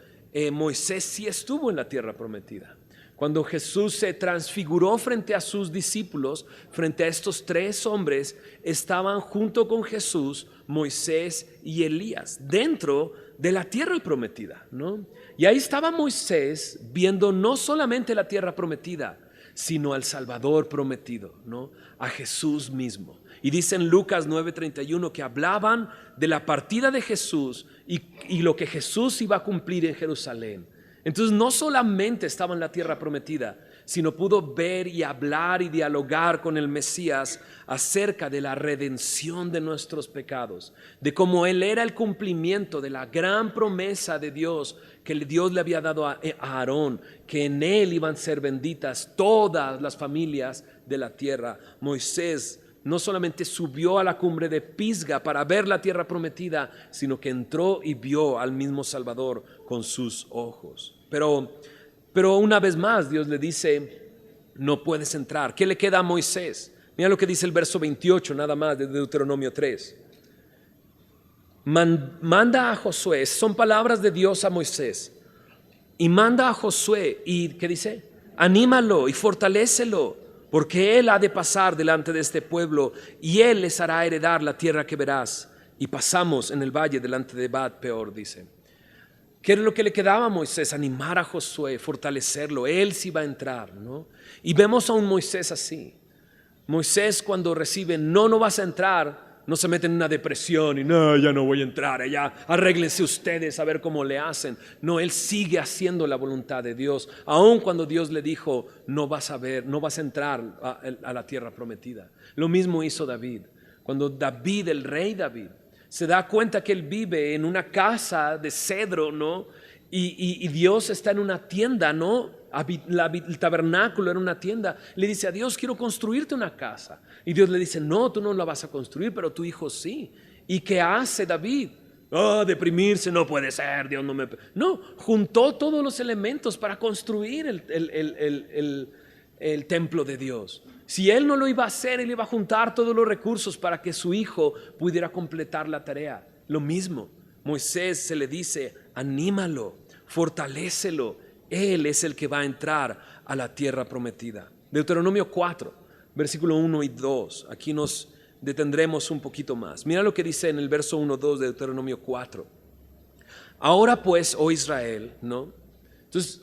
Moisés sí estuvo en la tierra prometida. Cuando Jesús se transfiguró frente a sus discípulos, frente a estos 3 hombres, estaban junto con Jesús, Moisés y Elías, dentro de la tierra prometida, ¿no? Y ahí estaba Moisés viendo no solamente la tierra prometida, sino al Salvador prometido, ¿no? A Jesús mismo. Y dice en Lucas 9:31 que hablaban de la partida de Jesús y lo que Jesús iba a cumplir en Jerusalén. Entonces no solamente estaba en la tierra prometida, sino pudo ver y hablar y dialogar con el Mesías acerca de la redención de nuestros pecados, de cómo Él era el cumplimiento de la gran promesa de Dios que Dios le había dado a Aarón, que en Él iban a ser benditas todas las familias de la tierra. Moisés no solamente subió a la cumbre de Pisga para ver la tierra prometida, sino que entró y vio al mismo Salvador con sus ojos. Pero una vez más Dios le dice: no puedes entrar. ¿Qué le queda a Moisés? Mira lo que dice el verso 28 nada más de Deuteronomio 3. Manda a Josué, son palabras de Dios a Moisés, y manda a Josué y ¿qué dice? Anímalo y fortalécelo, porque él ha de pasar delante de este pueblo y él les hará heredar la tierra que verás. Y pasamos en el valle delante de Bat Peor, dice. ¿Qué era lo que le quedaba a Moisés? Animar a Josué, fortalecerlo. Él sí va a entrar, ¿no? Y vemos a un Moisés así. Moisés, cuando recibe no vas a entrar, no se mete en una depresión y no, ya no voy a entrar, ya arréglense ustedes a ver cómo le hacen. No, él sigue haciendo la voluntad de Dios, aun cuando Dios le dijo: no vas a entrar a la tierra prometida. Lo mismo hizo David. Cuando David, el rey David, se da cuenta que él vive en una casa de cedro, ¿no? Y Dios está en una tienda, ¿no? El tabernáculo era una tienda. Le dice a Dios: quiero construirte una casa. Y Dios le dice: no, tú no la vas a construir, pero tu hijo sí. ¿Y qué hace David? Deprimirse, no puede ser, Dios no me... No, juntó todos los elementos para construir el templo de Dios. Si él no lo iba a hacer, él iba a juntar todos los recursos para que su hijo pudiera completar la tarea. Lo mismo, Moisés se le dice: anímalo, fortalécelo. Él es el que va a entrar a la tierra prometida. Deuteronomio 4, versículo 1 y 2. Aquí nos detendremos un poquito más. Mira lo que dice en el verso 1-2 de Deuteronomio 4. Ahora pues, oh Israel, ¿no? Entonces,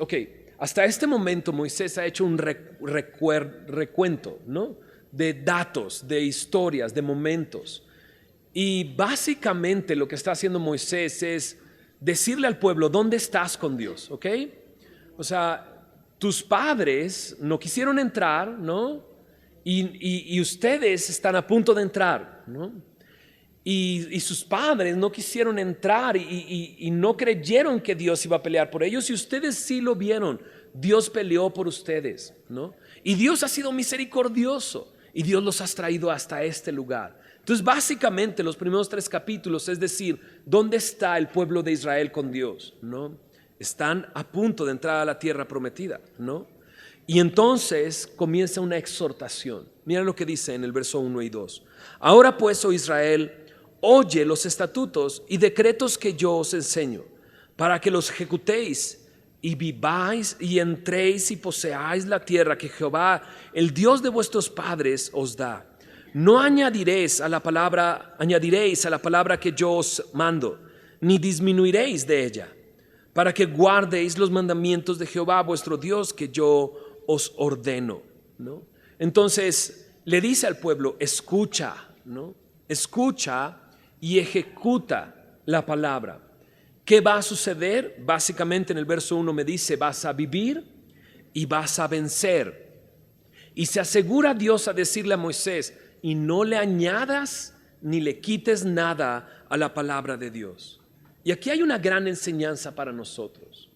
hasta este momento Moisés ha hecho un recuento, ¿no? De datos, de historias, de momentos. Y básicamente lo que está haciendo Moisés es decirle al pueblo, ¿dónde estás con Dios? ¿Ok? O sea, tus padres no quisieron entrar, ¿no? Y ustedes están a punto de entrar, ¿no? Y sus padres no quisieron entrar y no creyeron que Dios iba a pelear por ellos, y ustedes sí lo vieron. Dios peleó por ustedes, ¿no? Y Dios ha sido misericordioso y Dios los ha traído hasta este lugar. Entonces, básicamente, los primeros 3 capítulos, es decir, ¿dónde está el pueblo de Israel con Dios? ¿No? Están a punto de entrar a la tierra prometida, ¿no? Y entonces comienza una exhortación. Mira lo que dice en el verso 1 y 2. Ahora pues, oh Israel, oye los estatutos y decretos que yo os enseño, para que los ejecutéis y viváis y entréis y poseáis la tierra que Jehová, el Dios de vuestros padres, os da. No añadiréis a la palabra que yo os mando, ni disminuiréis de ella, para que guardéis los mandamientos de Jehová vuestro Dios que yo os ordeno, ¿no? Entonces le dice al pueblo, escucha, ¿no? Escucha y ejecuta la palabra. ¿Qué va a suceder? Básicamente en el verso 1 me dice, vas a vivir y vas a vencer. Y se asegura Dios a decirle a Moisés, y no le añadas ni le quites nada a la palabra de Dios. Y aquí hay una gran enseñanza para nosotros.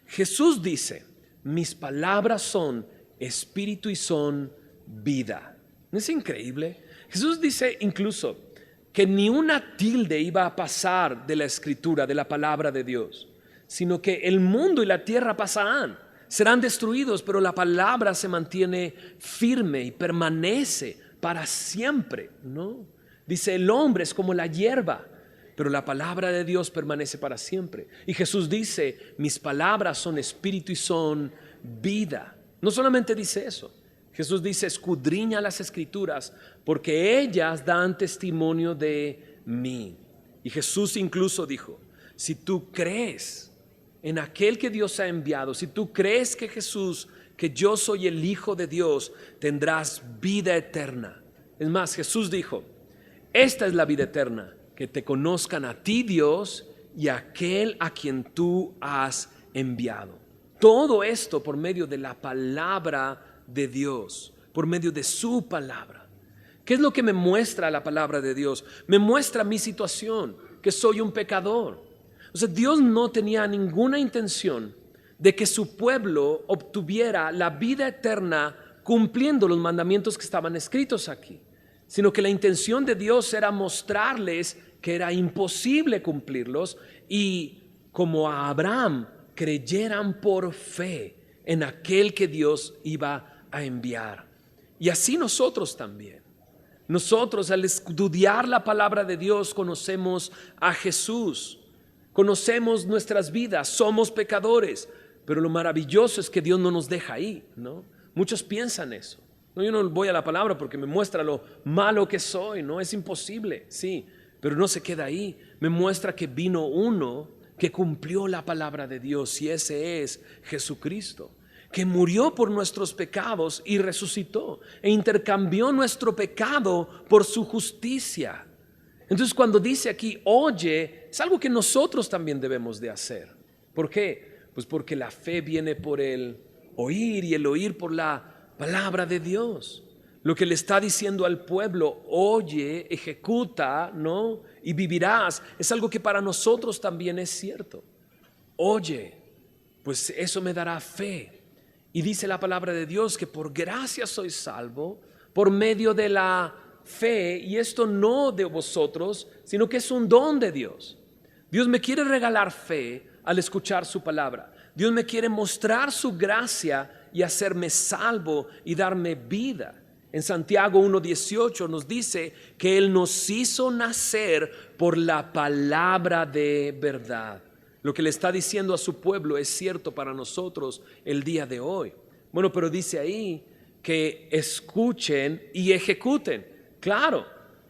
Jesús dice, mis palabras son espíritu y son vida. ¿No es increíble? Jesús dice incluso que ni una tilde iba a pasar de la escritura, de la palabra de Dios, sino que el mundo y la tierra pasarán, serán destruidos, pero la palabra se mantiene firme y permanece para siempre, ¿no? Dice, el hombre es como la hierba, pero la palabra de Dios permanece para siempre. Y Jesús dice, mis palabras son espíritu y son vida. No solamente dice eso, Jesús dice, escudriña las escrituras, porque ellas dan testimonio de mí. Y Jesús incluso dijo, si tú crees en aquel que Dios ha enviado, si tú crees que Jesús, que yo soy el Hijo de Dios, tendrás vida eterna. Es más, Jesús dijo, esta es la vida eterna, que te conozcan a ti, Dios, y a aquel a quien tú has enviado. Todo esto por medio de la palabra de Dios, por medio de su palabra. ¿Qué es lo que me muestra la palabra de Dios? Me muestra mi situación, que soy un pecador. O sea, Dios no tenía ninguna intención de que su pueblo obtuviera la vida eterna cumpliendo los mandamientos que estaban escritos aquí, sino que la intención de Dios era mostrarles que era imposible cumplirlos, y como a Abraham creyeran por fe en aquel que Dios iba a enviar. Y así nosotros también. Nosotros, al estudiar la palabra de Dios, conocemos a Jesús, conocemos nuestras vidas, somos pecadores, pero lo maravilloso es que Dios no nos deja ahí, ¿no? Muchos piensan eso. No, yo no voy a la palabra porque me muestra lo malo que soy, no, es imposible, sí, pero no se queda ahí. Me muestra que vino uno que cumplió la palabra de Dios, y ese es Jesucristo, que murió por nuestros pecados y resucitó e intercambió nuestro pecado por su justicia. Entonces, cuando dice aquí, oye, es algo que nosotros también debemos de hacer. ¿Por qué? Pues porque la fe viene por el oír, y el oír por la palabra de Dios. Lo que le está diciendo al pueblo, oye, ejecuta, ¿no? Y vivirás, es algo que para nosotros también es cierto. Oye, pues eso me dará fe. Y dice la palabra de Dios que por gracia soy salvo por medio de la fe, y esto no de vosotros, sino que es un don de Dios. Dios me quiere regalar fe al escuchar su palabra. Dios me quiere mostrar su gracia y hacerme salvo y darme vida. En Santiago 1:18 nos dice que Él nos hizo nacer por la palabra de verdad. Lo que le está diciendo a su pueblo es cierto para nosotros el día de hoy. Bueno, pero dice ahí que escuchen y ejecuten. Claro,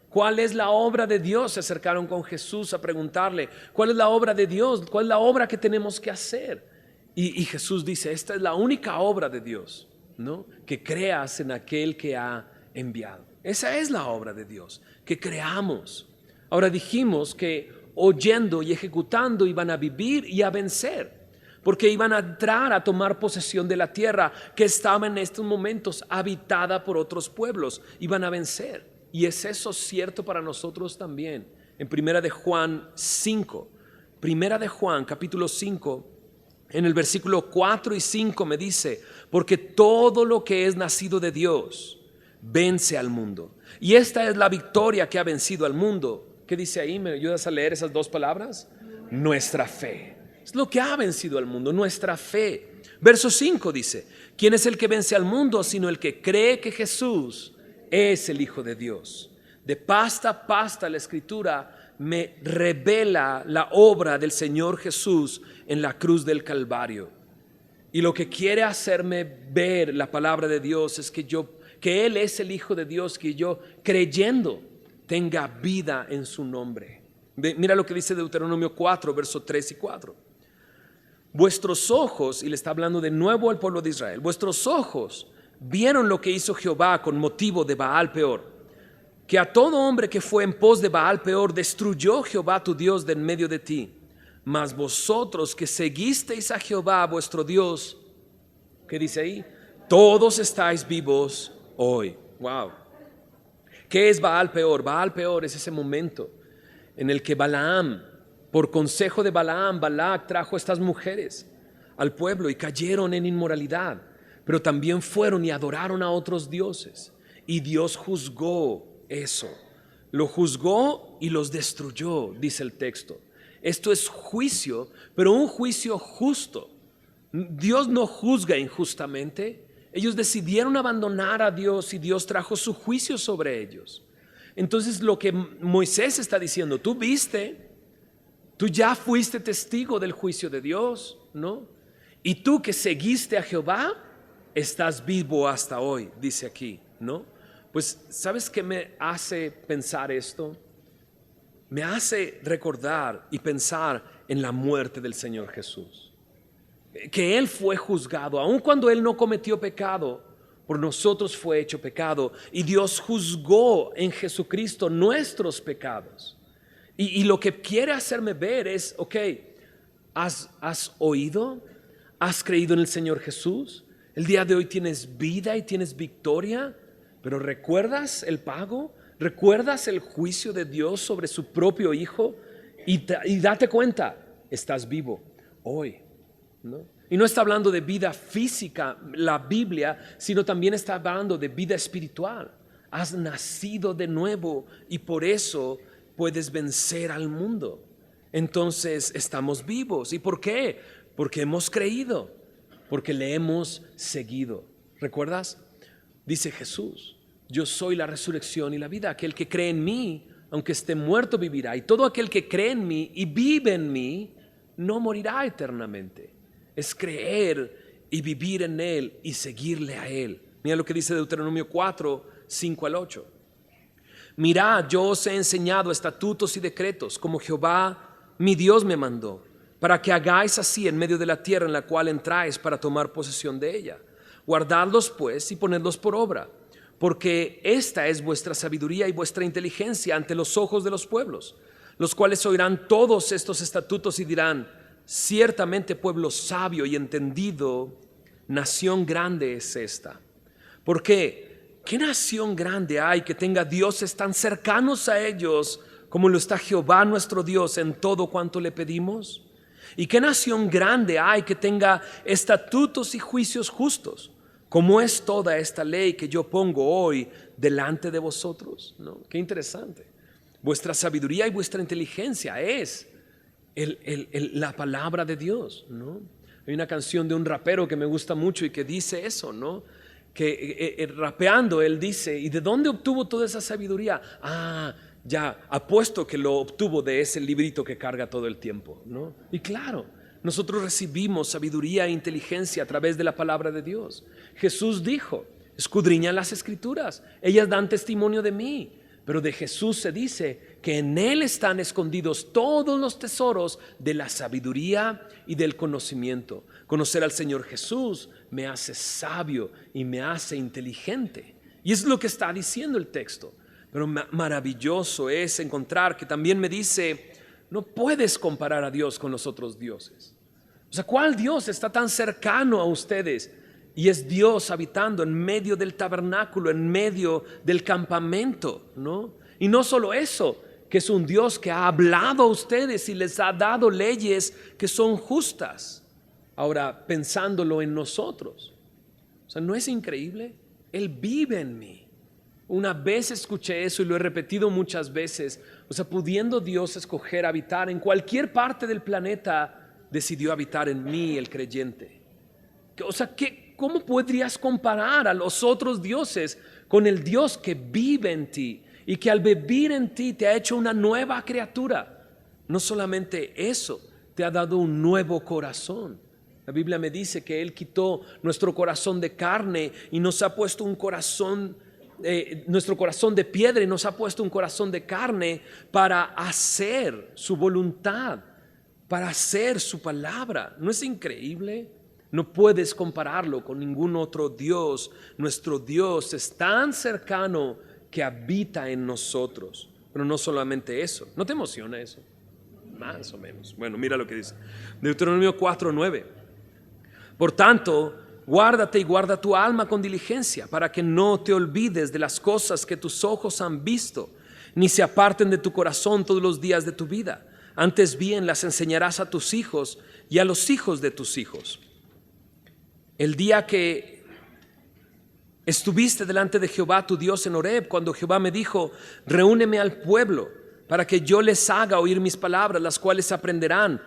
¿cuál es la obra de Dios? Se acercaron con Jesús a preguntarle, ¿cuál es la obra de Dios? ¿Cuál es la obra que tenemos que hacer? Y Jesús dice, esta es la única obra de Dios, ¿no? Que creas en aquel que ha enviado. Esa es la obra de Dios, que creamos. Ahora dijimos que oyendo y ejecutando, iban a vivir y a vencer. Porque iban a entrar a tomar posesión de la tierra que estaba en estos momentos habitada por otros pueblos. Iban a vencer. Y es eso cierto para nosotros también. En Primera de Juan 5, Primera de Juan capítulo 5, en el versículo 4 y 5 me dice: porque todo lo que es nacido de Dios vence al mundo. Y esta es la victoria que ha vencido al mundo. ¿Qué dice ahí? ¿Me ayudas a leer esas dos palabras? Nuestra fe. Es lo que ha vencido al mundo, nuestra fe. Verso 5 dice: ¿quién es el que vence al mundo sino el que cree que Jesús es el Hijo de Dios? De pasta a pasta la Escritura me revela la obra del Señor Jesús en la cruz del Calvario. Y lo que quiere hacerme ver la palabra de Dios es que Él es el Hijo de Dios, que yo, creyendo, tenga vida en su nombre. Mira lo que dice Deuteronomio 4, verso 3 y 4. Vuestros ojos, y le está hablando de nuevo al pueblo de Israel, vuestros ojos vieron lo que hizo Jehová con motivo de Baal Peor, que a todo hombre que fue en pos de Baal Peor destruyó Jehová tu Dios de en medio de ti. Mas vosotros que seguisteis a Jehová vuestro Dios, ¿qué dice ahí? Todos estáis vivos hoy. Wow. ¿Qué es Baal Peor? Baal Peor es ese momento en el que Balaam, por consejo de Balaam, Balac trajo a estas mujeres al pueblo y cayeron en inmoralidad, pero también fueron y adoraron a otros dioses. Y Dios juzgó eso, lo juzgó y los destruyó, dice el texto. Esto es juicio, pero un juicio justo. Dios no juzga injustamente. Ellos decidieron abandonar a Dios y Dios trajo su juicio sobre ellos. Entonces lo que Moisés está diciendo: tú viste, tú ya fuiste testigo del juicio de Dios, ¿no? Y tú que seguiste a Jehová, estás vivo hasta hoy, dice aquí, ¿no? Pues, ¿sabes qué me hace pensar esto? Me hace recordar y pensar en la muerte del Señor Jesús. Que Él fue juzgado, aun cuando Él no cometió pecado, por nosotros fue hecho pecado. Y Dios juzgó en Jesucristo nuestros pecados. Y lo que quiere hacerme ver es, ok, ¿has oído? ¿Has creído en el Señor Jesús? El día de hoy tienes vida y tienes victoria, pero ¿recuerdas el pago? ¿Recuerdas el juicio de Dios sobre su propio Hijo? Y date cuenta, estás vivo hoy, ¿no? Y no está hablando de vida física la Biblia, sino también está hablando de vida espiritual. Has nacido de nuevo y por eso puedes vencer al mundo. Entonces estamos vivos. ¿Y por qué? Porque hemos creído, porque le hemos seguido. ¿Recuerdas? Dice Jesús: yo soy la resurrección y la vida. Aquel que cree en mí, aunque esté muerto, vivirá. Y todo aquel que cree en mí y vive en mí, no morirá eternamente. Es creer y vivir en Él y seguirle a Él. Mira lo que dice Deuteronomio 4, 5 al 8. Mirad, yo os he enseñado estatutos y decretos, como Jehová mi Dios me mandó, para que hagáis así en medio de la tierra en la cual entráis para tomar posesión de ella. Guardadlos pues y ponedlos por obra, porque esta es vuestra sabiduría y vuestra inteligencia ante los ojos de los pueblos, los cuales oirán todos estos estatutos y dirán: ciertamente pueblo sabio y entendido, nación grande es esta. ¿Por qué? ¿Qué nación grande hay que tenga dioses tan cercanos a ellos como lo está Jehová nuestro Dios en todo cuanto le pedimos? ¿Y qué nación grande hay que tenga estatutos y juicios justos, como es toda esta ley que yo pongo hoy delante de vosotros? ¿No? Qué interesante. Vuestra sabiduría y vuestra inteligencia es la palabra de Dios, ¿no? Hay una canción de un rapero que me gusta mucho y que dice eso, ¿no? Que rapeando él dice: ¿y de dónde obtuvo toda esa sabiduría? Ya apuesto que lo obtuvo de ese librito que carga todo el tiempo, ¿no? Y claro, nosotros recibimos sabiduría e inteligencia a través de la palabra de Dios. Jesús dijo: escudriñan las escrituras, ellas dan testimonio de mí. Pero de Jesús se dice que en Él están escondidos todos los tesoros de la sabiduría y del conocimiento. Conocer al Señor Jesús me hace sabio y me hace inteligente. Y es lo que está diciendo el texto. Pero maravilloso es encontrar que también me dice: No puedes comparar a Dios con los otros dioses. O sea, ¿cuál Dios está tan cercano a ustedes? Y es Dios habitando en medio del tabernáculo, en medio del campamento, ¿no? Y no solo eso, que es un Dios que ha hablado a ustedes y les ha dado leyes que son justas. Ahora, pensándolo en nosotros, o sea, ¿no es increíble? Él vive en mí. Una vez escuché eso y lo he repetido muchas veces. O sea, pudiendo Dios escoger habitar en cualquier parte del planeta, decidió habitar en mí, el creyente. O sea, ¿cómo podrías comparar a los otros dioses con el Dios que vive en ti y que al vivir en ti te ha hecho una nueva criatura? No solamente eso, te ha dado un nuevo corazón. La Biblia me dice que Él quitó nuestro corazón de carne y nos ha puesto un corazón, nuestro corazón de piedra, y nos ha puesto un corazón de carne para hacer su voluntad, para hacer su palabra. ¿No es increíble? No puedes compararlo con ningún otro Dios. Nuestro Dios es tan cercano que habita en nosotros. Pero no solamente eso. ¿No te emociona eso? Más o menos. Bueno, mira lo que dice Deuteronomio 4:9. Por tanto, guárdate y guarda tu alma con diligencia, para que no te olvides de las cosas que tus ojos han visto, ni se aparten de tu corazón todos los días de tu vida. Antes bien las enseñarás a tus hijos y a los hijos de tus hijos. El día que estuviste delante de Jehová tu Dios en Horeb, cuando Jehová me dijo: reúneme al pueblo para que yo les haga oír mis palabras, las cuales aprenderán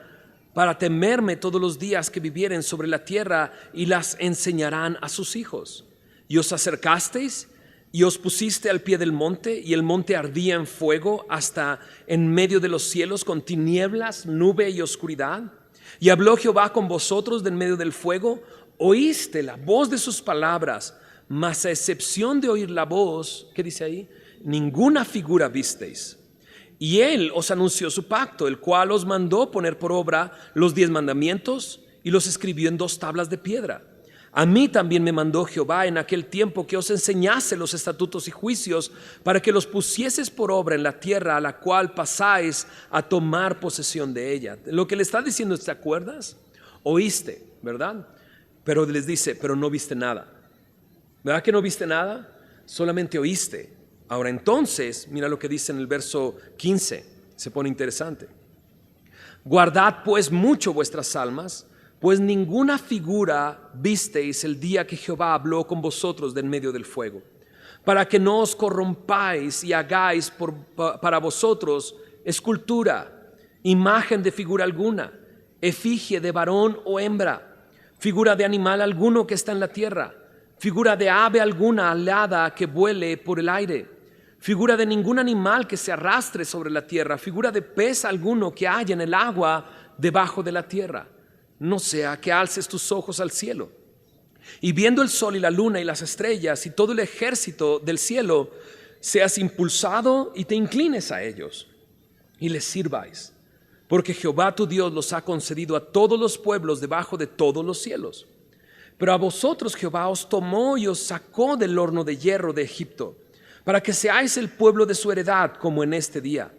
para temerme todos los días que vivieren sobre la tierra, y las enseñarán a sus hijos. Y os acercasteis y os pusiste al pie del monte, y el monte ardía en fuego hasta en medio de los cielos, con tinieblas, nube y oscuridad. Y habló Jehová con vosotros de en medio del fuego. Oíste la voz de sus palabras, mas a excepción de oír la voz, ¿qué dice ahí? Ninguna figura visteis. Y Él os anunció su pacto, el cual os mandó poner por obra los 10 mandamientos, y los escribió en 2 tablas de piedra. A mí también me mandó Jehová en aquel tiempo que os enseñase los estatutos y juicios, para que los pusieses por obra en la tierra a la cual pasáis a tomar posesión de ella. Lo que le está diciendo, ¿te acuerdas? Oíste, ¿verdad? Pero les dice, pero no viste nada. ¿Verdad que no viste nada? Solamente oíste. Ahora entonces, mira lo que dice en el verso 15, se pone interesante. Guardad pues mucho vuestras almas, pues ninguna figura visteis el día que Jehová habló con vosotros de en medio del fuego, para que no os corrompáis y hagáis para vosotros escultura, imagen de figura alguna, efigie de varón o hembra, figura de animal alguno que está en la tierra, figura de ave alguna alada que vuele por el aire, figura de ningún animal que se arrastre sobre la tierra, figura de pez alguno que haya en el agua debajo de la tierra. No sea que alces tus ojos al cielo, y viendo el sol y la luna y las estrellas y todo el ejército del cielo, seas impulsado y te inclines a ellos y les sirváis, porque Jehová tu Dios los ha concedido a todos los pueblos debajo de todos los cielos. Pero a vosotros Jehová os tomó y os sacó del horno de hierro de Egipto, para que seáis el pueblo de su heredad, como en este día.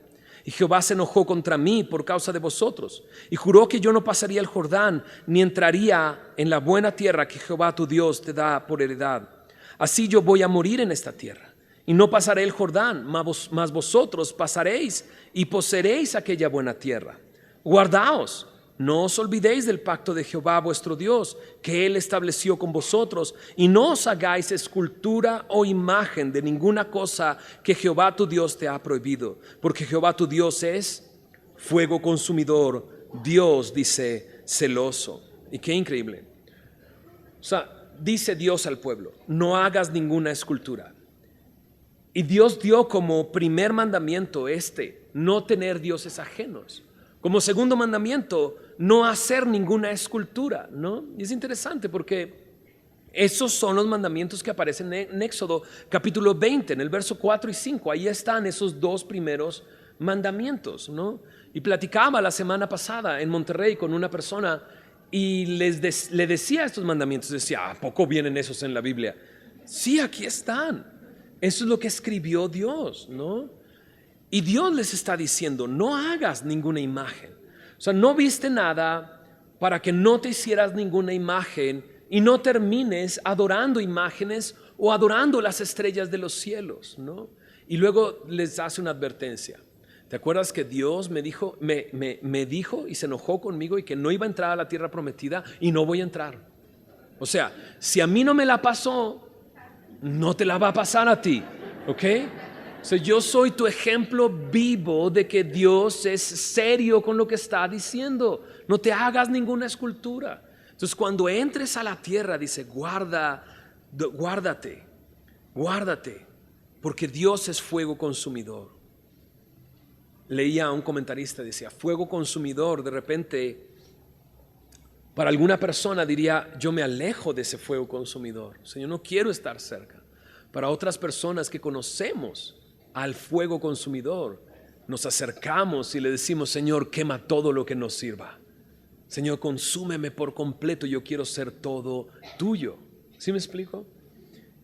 Y Jehová se enojó contra mí por causa de vosotros, y juró que yo no pasaría el Jordán, ni entraría en la buena tierra que Jehová tu Dios te da por heredad. Así yo voy a morir en esta tierra, y no pasaré el Jordán, mas vosotros pasaréis y poseeréis aquella buena tierra. Guardaos, no os olvidéis del pacto de Jehová vuestro Dios, que Él estableció con vosotros, y no os hagáis escultura o imagen de ninguna cosa que Jehová tu Dios te ha prohibido, porque Jehová tu Dios es fuego consumidor, Dios, dice, celoso. Y qué increíble. O sea, dice Dios al pueblo, no hagas ninguna escultura. Y Dios dio como primer mandamiento no tener dioses ajenos. Como segundo mandamiento, no hacer ninguna escultura, ¿no? Y es interesante porque esos son los mandamientos que aparecen en Éxodo capítulo 20, en el verso 4 y 5. Ahí están esos 2 primeros mandamientos, ¿no? Y platicaba la semana pasada en Monterrey con una persona y le decía estos mandamientos. Decía, ¿a poco vienen esos en la Biblia? Sí, aquí están. Eso es lo que escribió Dios, ¿no? Y Dios les está diciendo, no hagas ninguna imagen. O sea, no viste nada para que no te hicieras ninguna imagen y no termines adorando imágenes o adorando las estrellas de los cielos, ¿no? Y luego les hace una advertencia. ¿Te acuerdas que Dios me dijo y se enojó conmigo y que no iba a entrar a la tierra prometida y no voy a entrar? O sea, si a mí no me la pasó, no te la va a pasar a ti, ¿ok? O sea, yo soy tu ejemplo vivo de que Dios es serio con lo que está diciendo. No te hagas ninguna escultura. Entonces, cuando entres a la tierra, dice, guárdate, porque Dios es fuego consumidor. Leía a un comentarista, decía, fuego consumidor, de repente, para alguna persona diría, yo me alejo de ese fuego consumidor. O sea, yo no quiero estar cerca. Para otras personas que conocemos al fuego consumidor, nos acercamos y le decimos, Señor, quema todo lo que nos sirva. Señor, consúmeme por completo, yo quiero ser todo tuyo. ¿Sí me explico?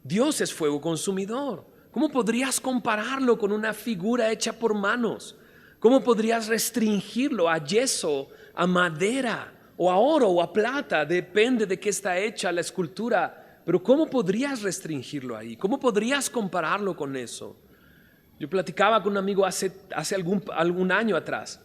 Dios es fuego consumidor. ¿Cómo podrías compararlo con una figura hecha por manos? ¿Cómo podrías restringirlo a yeso, a madera, o a oro o a plata? Depende de qué está hecha la escultura. Pero ¿cómo podrías restringirlo ahí? ¿Cómo podrías compararlo con eso? Yo platicaba con un amigo hace algún año atrás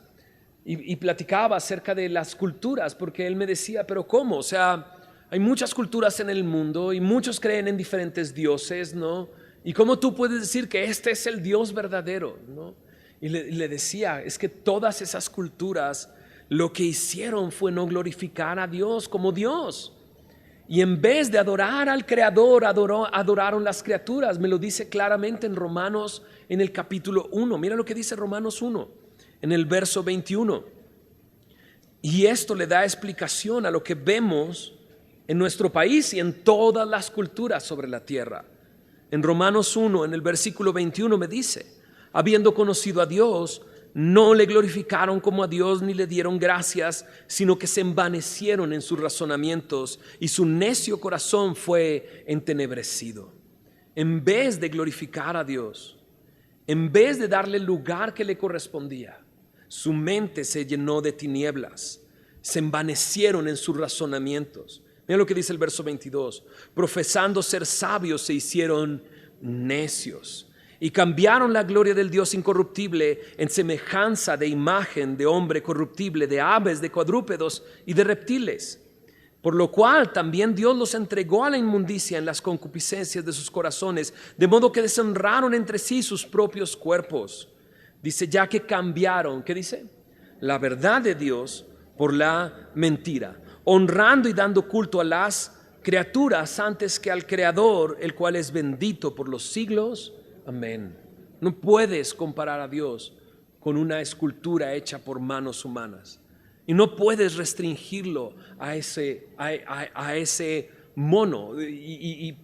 y platicaba acerca de las culturas, porque él me decía, pero ¿cómo? O sea, hay muchas culturas en el mundo y muchos creen en diferentes dioses, ¿no? ¿Y cómo tú puedes decir que este es el Dios verdadero, ¿no? Y le decía, es que todas esas culturas lo que hicieron fue no glorificar a Dios como Dios. Y en vez de adorar al Creador, adoraron las criaturas. Me lo dice claramente en Romanos, en el capítulo 1. Mira lo que dice Romanos 1, en el verso 21. Y esto le da explicación a lo que vemos en nuestro país y en todas las culturas sobre la tierra. En Romanos 1, en el versículo 21 me dice, habiendo conocido a Dios, no le glorificaron como a Dios ni le dieron gracias, sino que se envanecieron en sus razonamientos y su necio corazón fue entenebrecido. En vez de glorificar a Dios, en vez de darle el lugar que le correspondía, su mente se llenó de tinieblas, se envanecieron en sus razonamientos. Mira lo que dice el verso 22, profesando ser sabios se hicieron necios. Y cambiaron la gloria del Dios incorruptible en semejanza de imagen de hombre corruptible, de aves, de cuadrúpedos y de reptiles. Por lo cual también Dios los entregó a la inmundicia en las concupiscencias de sus corazones, de modo que deshonraron entre sí sus propios cuerpos. Dice, ya que cambiaron, ¿qué dice? La verdad de Dios por la mentira, honrando y dando culto a las criaturas antes que al Creador, el cual es bendito por los siglos. Amén. No puedes comparar a Dios con una escultura hecha por manos humanas. Y no puedes restringirlo a ese mono, y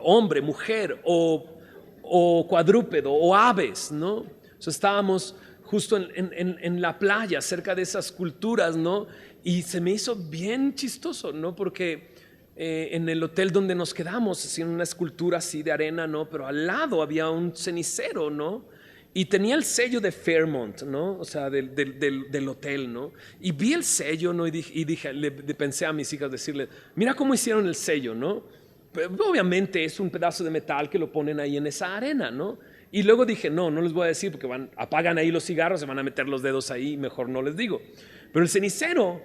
hombre, mujer o cuadrúpedo o aves, ¿no? O sea, estábamos justo en la playa cerca de esas culturas, ¿no? Y se me hizo bien chistoso, ¿no? Porque en el hotel donde nos quedamos, hacían una escultura así de arena, ¿no? Pero al lado había un cenicero, ¿no? Y tenía el sello de Fairmont, ¿no? O sea, del hotel, ¿no? Y vi el sello, ¿no? Pensé a mis hijas decirle, mira cómo hicieron el sello, ¿no? Pero obviamente es un pedazo de metal que lo ponen ahí en esa arena, ¿no? Y luego dije, no les voy a decir porque apagan ahí los cigarros, se van a meter los dedos ahí, mejor no les digo. Pero el cenicero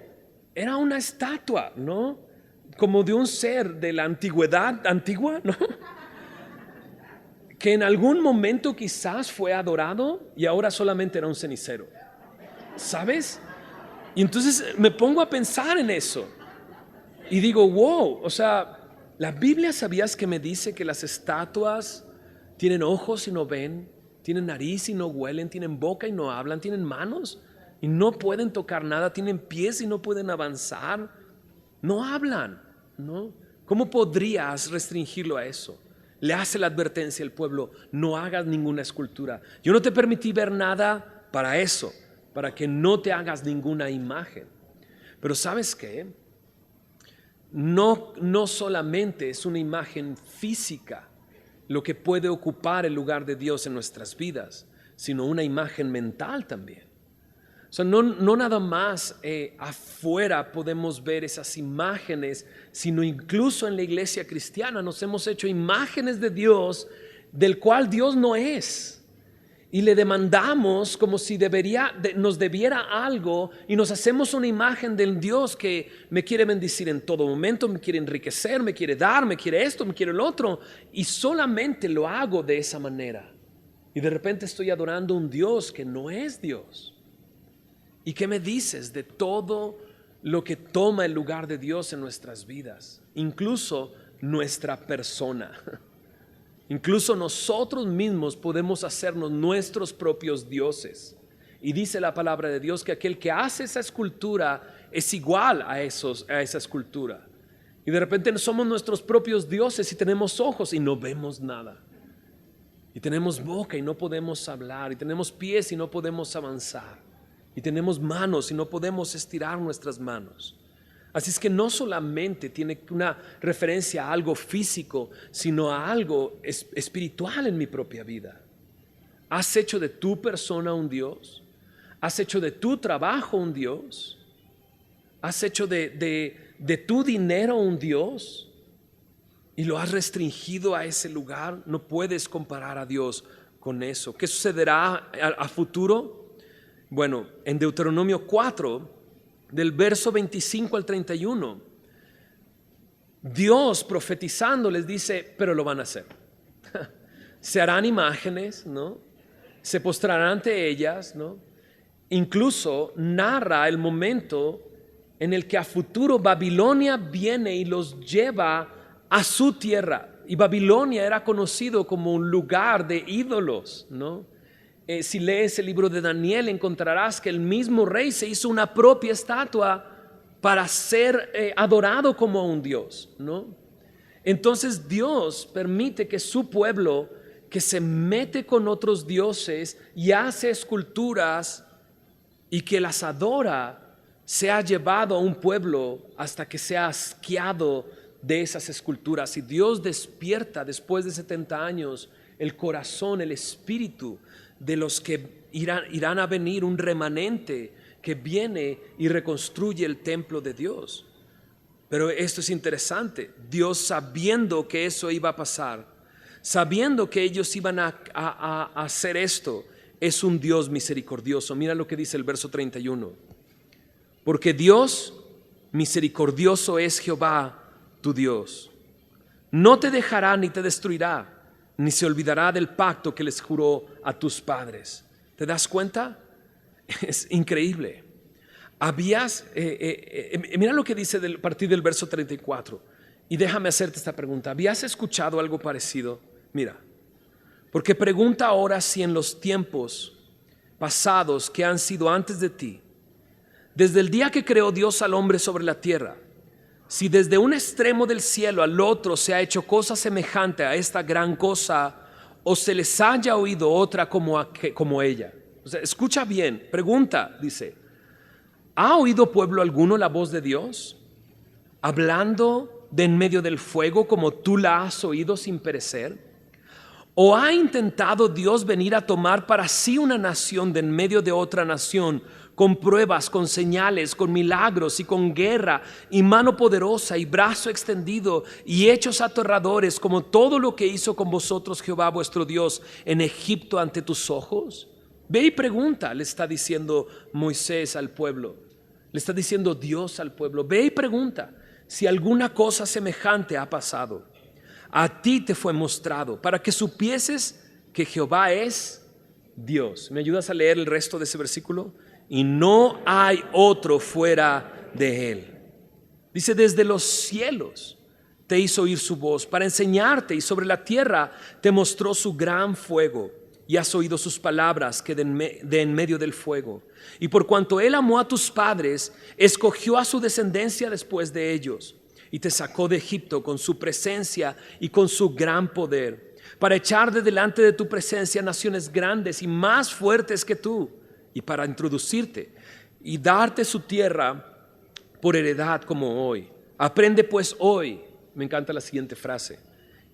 era una estatua, ¿no? Como de un ser de la antigüedad antigua, ¿no? Que en algún momento quizás fue adorado y ahora solamente era un cenicero, ¿sabes? Y entonces me pongo a pensar en eso y digo, wow, o sea, la Biblia, ¿sabías que me dice que las estatuas tienen ojos y no ven, tienen nariz y no huelen, tienen boca y no hablan, tienen manos y no pueden tocar nada, tienen pies y no pueden avanzar? No hablan, ¿no? ¿Cómo podrías restringirlo a eso? Le hace la advertencia al pueblo, no hagas ninguna escultura. Yo no te permití ver nada para eso, para que no te hagas ninguna imagen. Pero ¿sabes qué? No solamente es una imagen física lo que puede ocupar el lugar de Dios en nuestras vidas, sino una imagen mental también. O sea, no nada más afuera podemos ver esas imágenes, sino incluso en la iglesia cristiana nos hemos hecho imágenes de Dios del cual Dios no es. Y le demandamos como si nos debiera algo, y nos hacemos una imagen del Dios que me quiere bendecir en todo momento, me quiere enriquecer, me quiere dar, me quiere esto, me quiere el otro, y solamente lo hago de esa manera. Y de repente estoy adorando a un Dios que no es Dios. ¿Y qué me dices de todo lo que toma el lugar de Dios en nuestras vidas? Incluso nuestra persona. Incluso nosotros mismos podemos hacernos nuestros propios dioses. Y dice la palabra de Dios que aquel que hace esa escultura es igual a esa escultura. Y de repente somos nuestros propios dioses y tenemos ojos y no vemos nada. Y tenemos boca y no podemos hablar. Y tenemos pies y no podemos avanzar. Y tenemos manos y no podemos estirar nuestras manos. Así es que no solamente tiene una referencia a algo físico, sino a algo espiritual en mi propia vida. ¿Has hecho de tu persona un Dios? ¿Has hecho de tu trabajo un Dios? ¿Has hecho de tu dinero un Dios? ¿Y lo has restringido a ese lugar? No puedes comparar a Dios con eso. ¿Qué sucederá a futuro? Bueno, en Deuteronomio 4, del verso 25 al 31, Dios profetizando les dice, pero lo van a hacer. Se harán imágenes, ¿no? Se postrarán ante ellas, ¿no? Incluso narra el momento en el que a futuro Babilonia viene y los lleva a su tierra. Y Babilonia era conocido como un lugar de ídolos, ¿no? Si lees el libro de Daniel encontrarás que el mismo rey se hizo una propia estatua para ser adorado como un dios, ¿no? Entonces Dios permite que su pueblo, que se mete con otros dioses y hace esculturas y que las adora, sea llevado a un pueblo hasta que sea asqueado de esas esculturas. Y Dios despierta después de 70 años el corazón, el espíritu de los que irán a venir, un remanente que viene y reconstruye el templo de Dios. Pero esto es interesante. Dios, sabiendo que eso iba a pasar, sabiendo que ellos iban a hacer esto, es un Dios misericordioso. Mira lo que dice el verso 31. Porque Dios misericordioso es Jehová tu Dios. No te dejará ni te destruirá, ni se olvidará del pacto que les juró a tus padres. ¿Te das cuenta? Es increíble. Mira lo que dice a partir del verso 34. Y déjame hacerte esta pregunta. ¿Habías escuchado algo parecido? Mira, porque pregunta ahora si en los tiempos pasados que han sido antes de ti, desde el día que creó Dios al hombre sobre la tierra, si desde un extremo del cielo al otro se ha hecho cosa semejante a esta gran cosa, o se les haya oído otra como ella. O sea, escucha bien, pregunta, dice, ¿ha oído pueblo alguno la voz de Dios? Hablando de en medio del fuego como tú la has oído sin perecer. ¿O ha intentado Dios venir a tomar para sí una nación de en medio de otra nación, con pruebas, con señales, con milagros y con guerra y mano poderosa y brazo extendido y hechos aterradores, como todo lo que hizo con vosotros Jehová vuestro Dios en Egipto ante tus ojos? Ve y pregunta, le está diciendo Moisés al pueblo, le está diciendo Dios al pueblo, ve y pregunta si alguna cosa semejante ha pasado. A ti te fue mostrado para que supieses que Jehová es Dios. ¿Me ayudas a leer el resto de ese versículo? Y no hay otro fuera de él. Dice, desde los cielos te hizo oír su voz para enseñarte, y sobre la tierra te mostró su gran fuego, y has oído sus palabras que de en medio del fuego. Y por cuanto él amó a tus padres, escogió a su descendencia después de ellos, y te sacó de Egipto con su presencia y con su gran poder, para echar de delante de tu presencia naciones grandes y más fuertes que tú, y para introducirte y darte su tierra por heredad como hoy. Aprende pues hoy, me encanta la siguiente frase,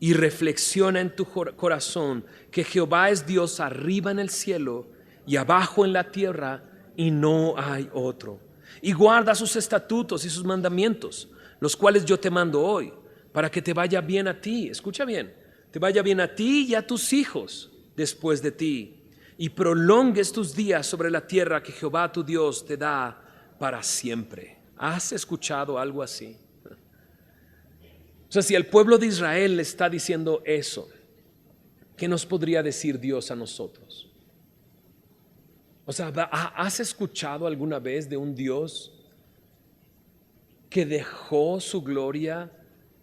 y reflexiona en tu corazón que Jehová es Dios arriba en el cielo y abajo en la tierra, y no hay otro. Y guarda sus estatutos y sus mandamientos, los cuales yo te mando hoy, para que te vaya bien a ti. Escucha bien, te vaya bien a ti y a tus hijos después de ti, y prolongues tus días sobre la tierra que Jehová tu Dios te da para siempre. ¿Has escuchado algo así? O sea, si el pueblo de Israel le está diciendo eso, ¿qué nos podría decir Dios a nosotros? O sea, ¿has escuchado alguna vez de un Dios que dejó su gloria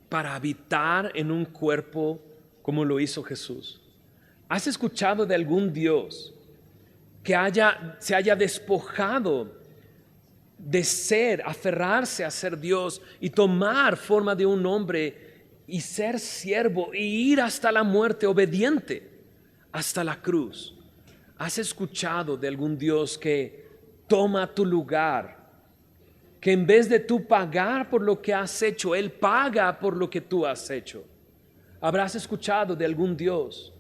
para habitar en un cuerpo como lo hizo Jesús? ¿Has escuchado de algún Dios que se haya despojado de ser, aferrarse a ser Dios y tomar forma de un hombre y ser siervo e ir hasta la muerte obediente, hasta la cruz? ¿Has escuchado de algún Dios que toma tu lugar, que en vez de tú pagar por lo que has hecho, Él paga por lo que tú has hecho? ¿Habrás escuchado de algún Dios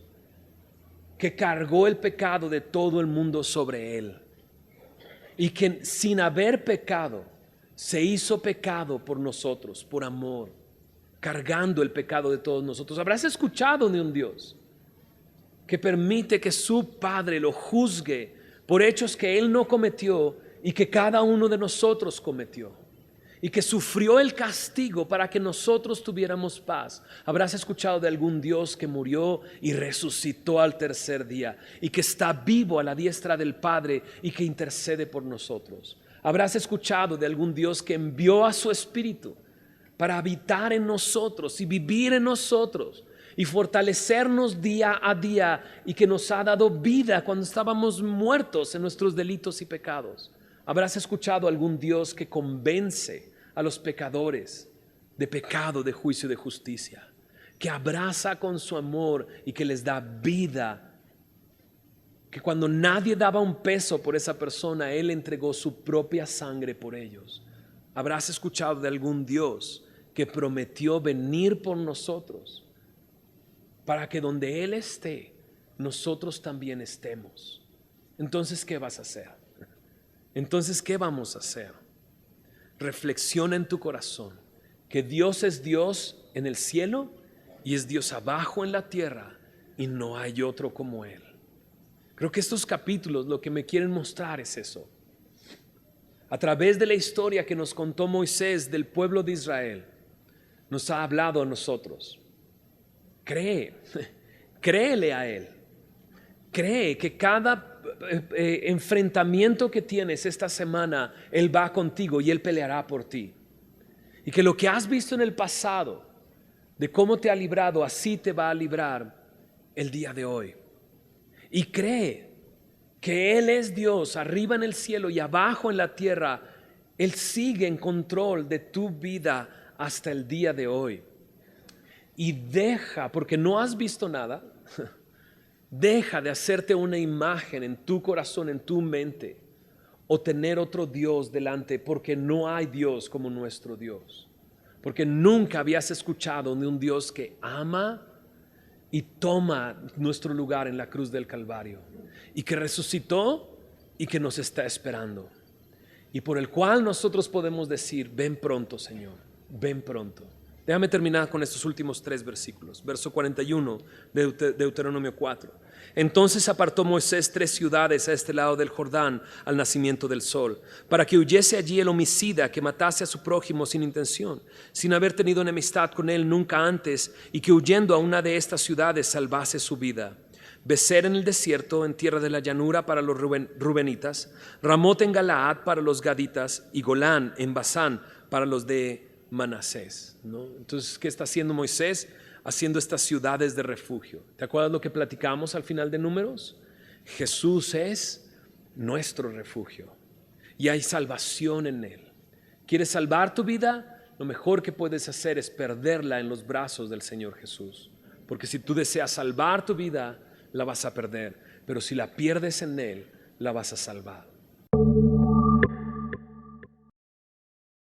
que cargó el pecado de todo el mundo sobre Él y que sin haber pecado se hizo pecado por nosotros, por amor, cargando el pecado de todos nosotros? ¿Habrás escuchado de un Dios que permite que su Padre lo juzgue por hechos que Él no cometió y que cada uno de nosotros cometió, y que sufrió el castigo para que nosotros tuviéramos paz? ¿Habrás escuchado de algún Dios que murió y resucitó al tercer día y que está vivo a la diestra del Padre y que intercede por nosotros? ¿Habrás escuchado de algún Dios que envió a su Espíritu para habitar en nosotros y vivir en nosotros y fortalecernos día a día, y que nos ha dado vida cuando estábamos muertos en nuestros delitos y pecados? ¿Habrás escuchado algún Dios que convence a los pecadores de pecado, de juicio y de justicia, que abraza con su amor y que les da vida, que cuando nadie daba un peso por esa persona, Él entregó su propia sangre por ellos? ¿Habrás escuchado de algún Dios que prometió venir por nosotros para que donde Él esté, nosotros también estemos? Entonces, ¿qué vas a hacer? Entonces, ¿qué vamos a hacer? Reflexiona en tu corazón que Dios es Dios en el cielo y es Dios abajo en la tierra, y no hay otro como Él. Creo que estos capítulos lo que me quieren mostrar es eso. A través de la historia que nos contó Moisés del pueblo de Israel, nos ha hablado a nosotros. Créele a Él. Cree que cada enfrentamiento que tienes esta semana, Él va contigo y Él peleará por ti. Y que lo que has visto en el pasado, de cómo te ha librado, así te va a librar el día de hoy. Y cree que Él es Dios arriba en el cielo y abajo en la tierra. Él sigue en control de tu vida hasta el día de hoy. Y deja, porque no has visto nada, deja de hacerte una imagen en tu corazón, en tu mente, o tener otro Dios delante, porque no hay Dios como nuestro Dios. Porque nunca habías escuchado de un Dios que ama y toma nuestro lugar en la cruz del Calvario, y que resucitó y que nos está esperando, y por el cual nosotros podemos decir: ven pronto, Señor, ven pronto. Déjame terminar con estos últimos 3 versículos. Verso 41 de Deuteronomio 4. Entonces apartó Moisés 3 ciudades a este lado del Jordán al nacimiento del sol, para que huyese allí el homicida que matase a su prójimo sin intención, sin haber tenido enemistad con él nunca antes, y que huyendo a una de estas ciudades salvase su vida. Becer en el desierto, en tierra de la llanura, para los rubenitas; Ramot en Galaad para los gaditas; y Golán en Basán para los de Manasés, ¿no? Entonces, ¿qué está haciendo Moisés? Haciendo estas ciudades de refugio. ¿Te acuerdas lo que platicamos al final de Números? Jesús es nuestro refugio y hay salvación en Él. ¿Quieres salvar tu vida? Lo mejor que puedes hacer es perderla en los brazos del Señor Jesús. Porque si tú deseas salvar tu vida, la vas a perder. Pero si la pierdes en Él, la vas a salvar.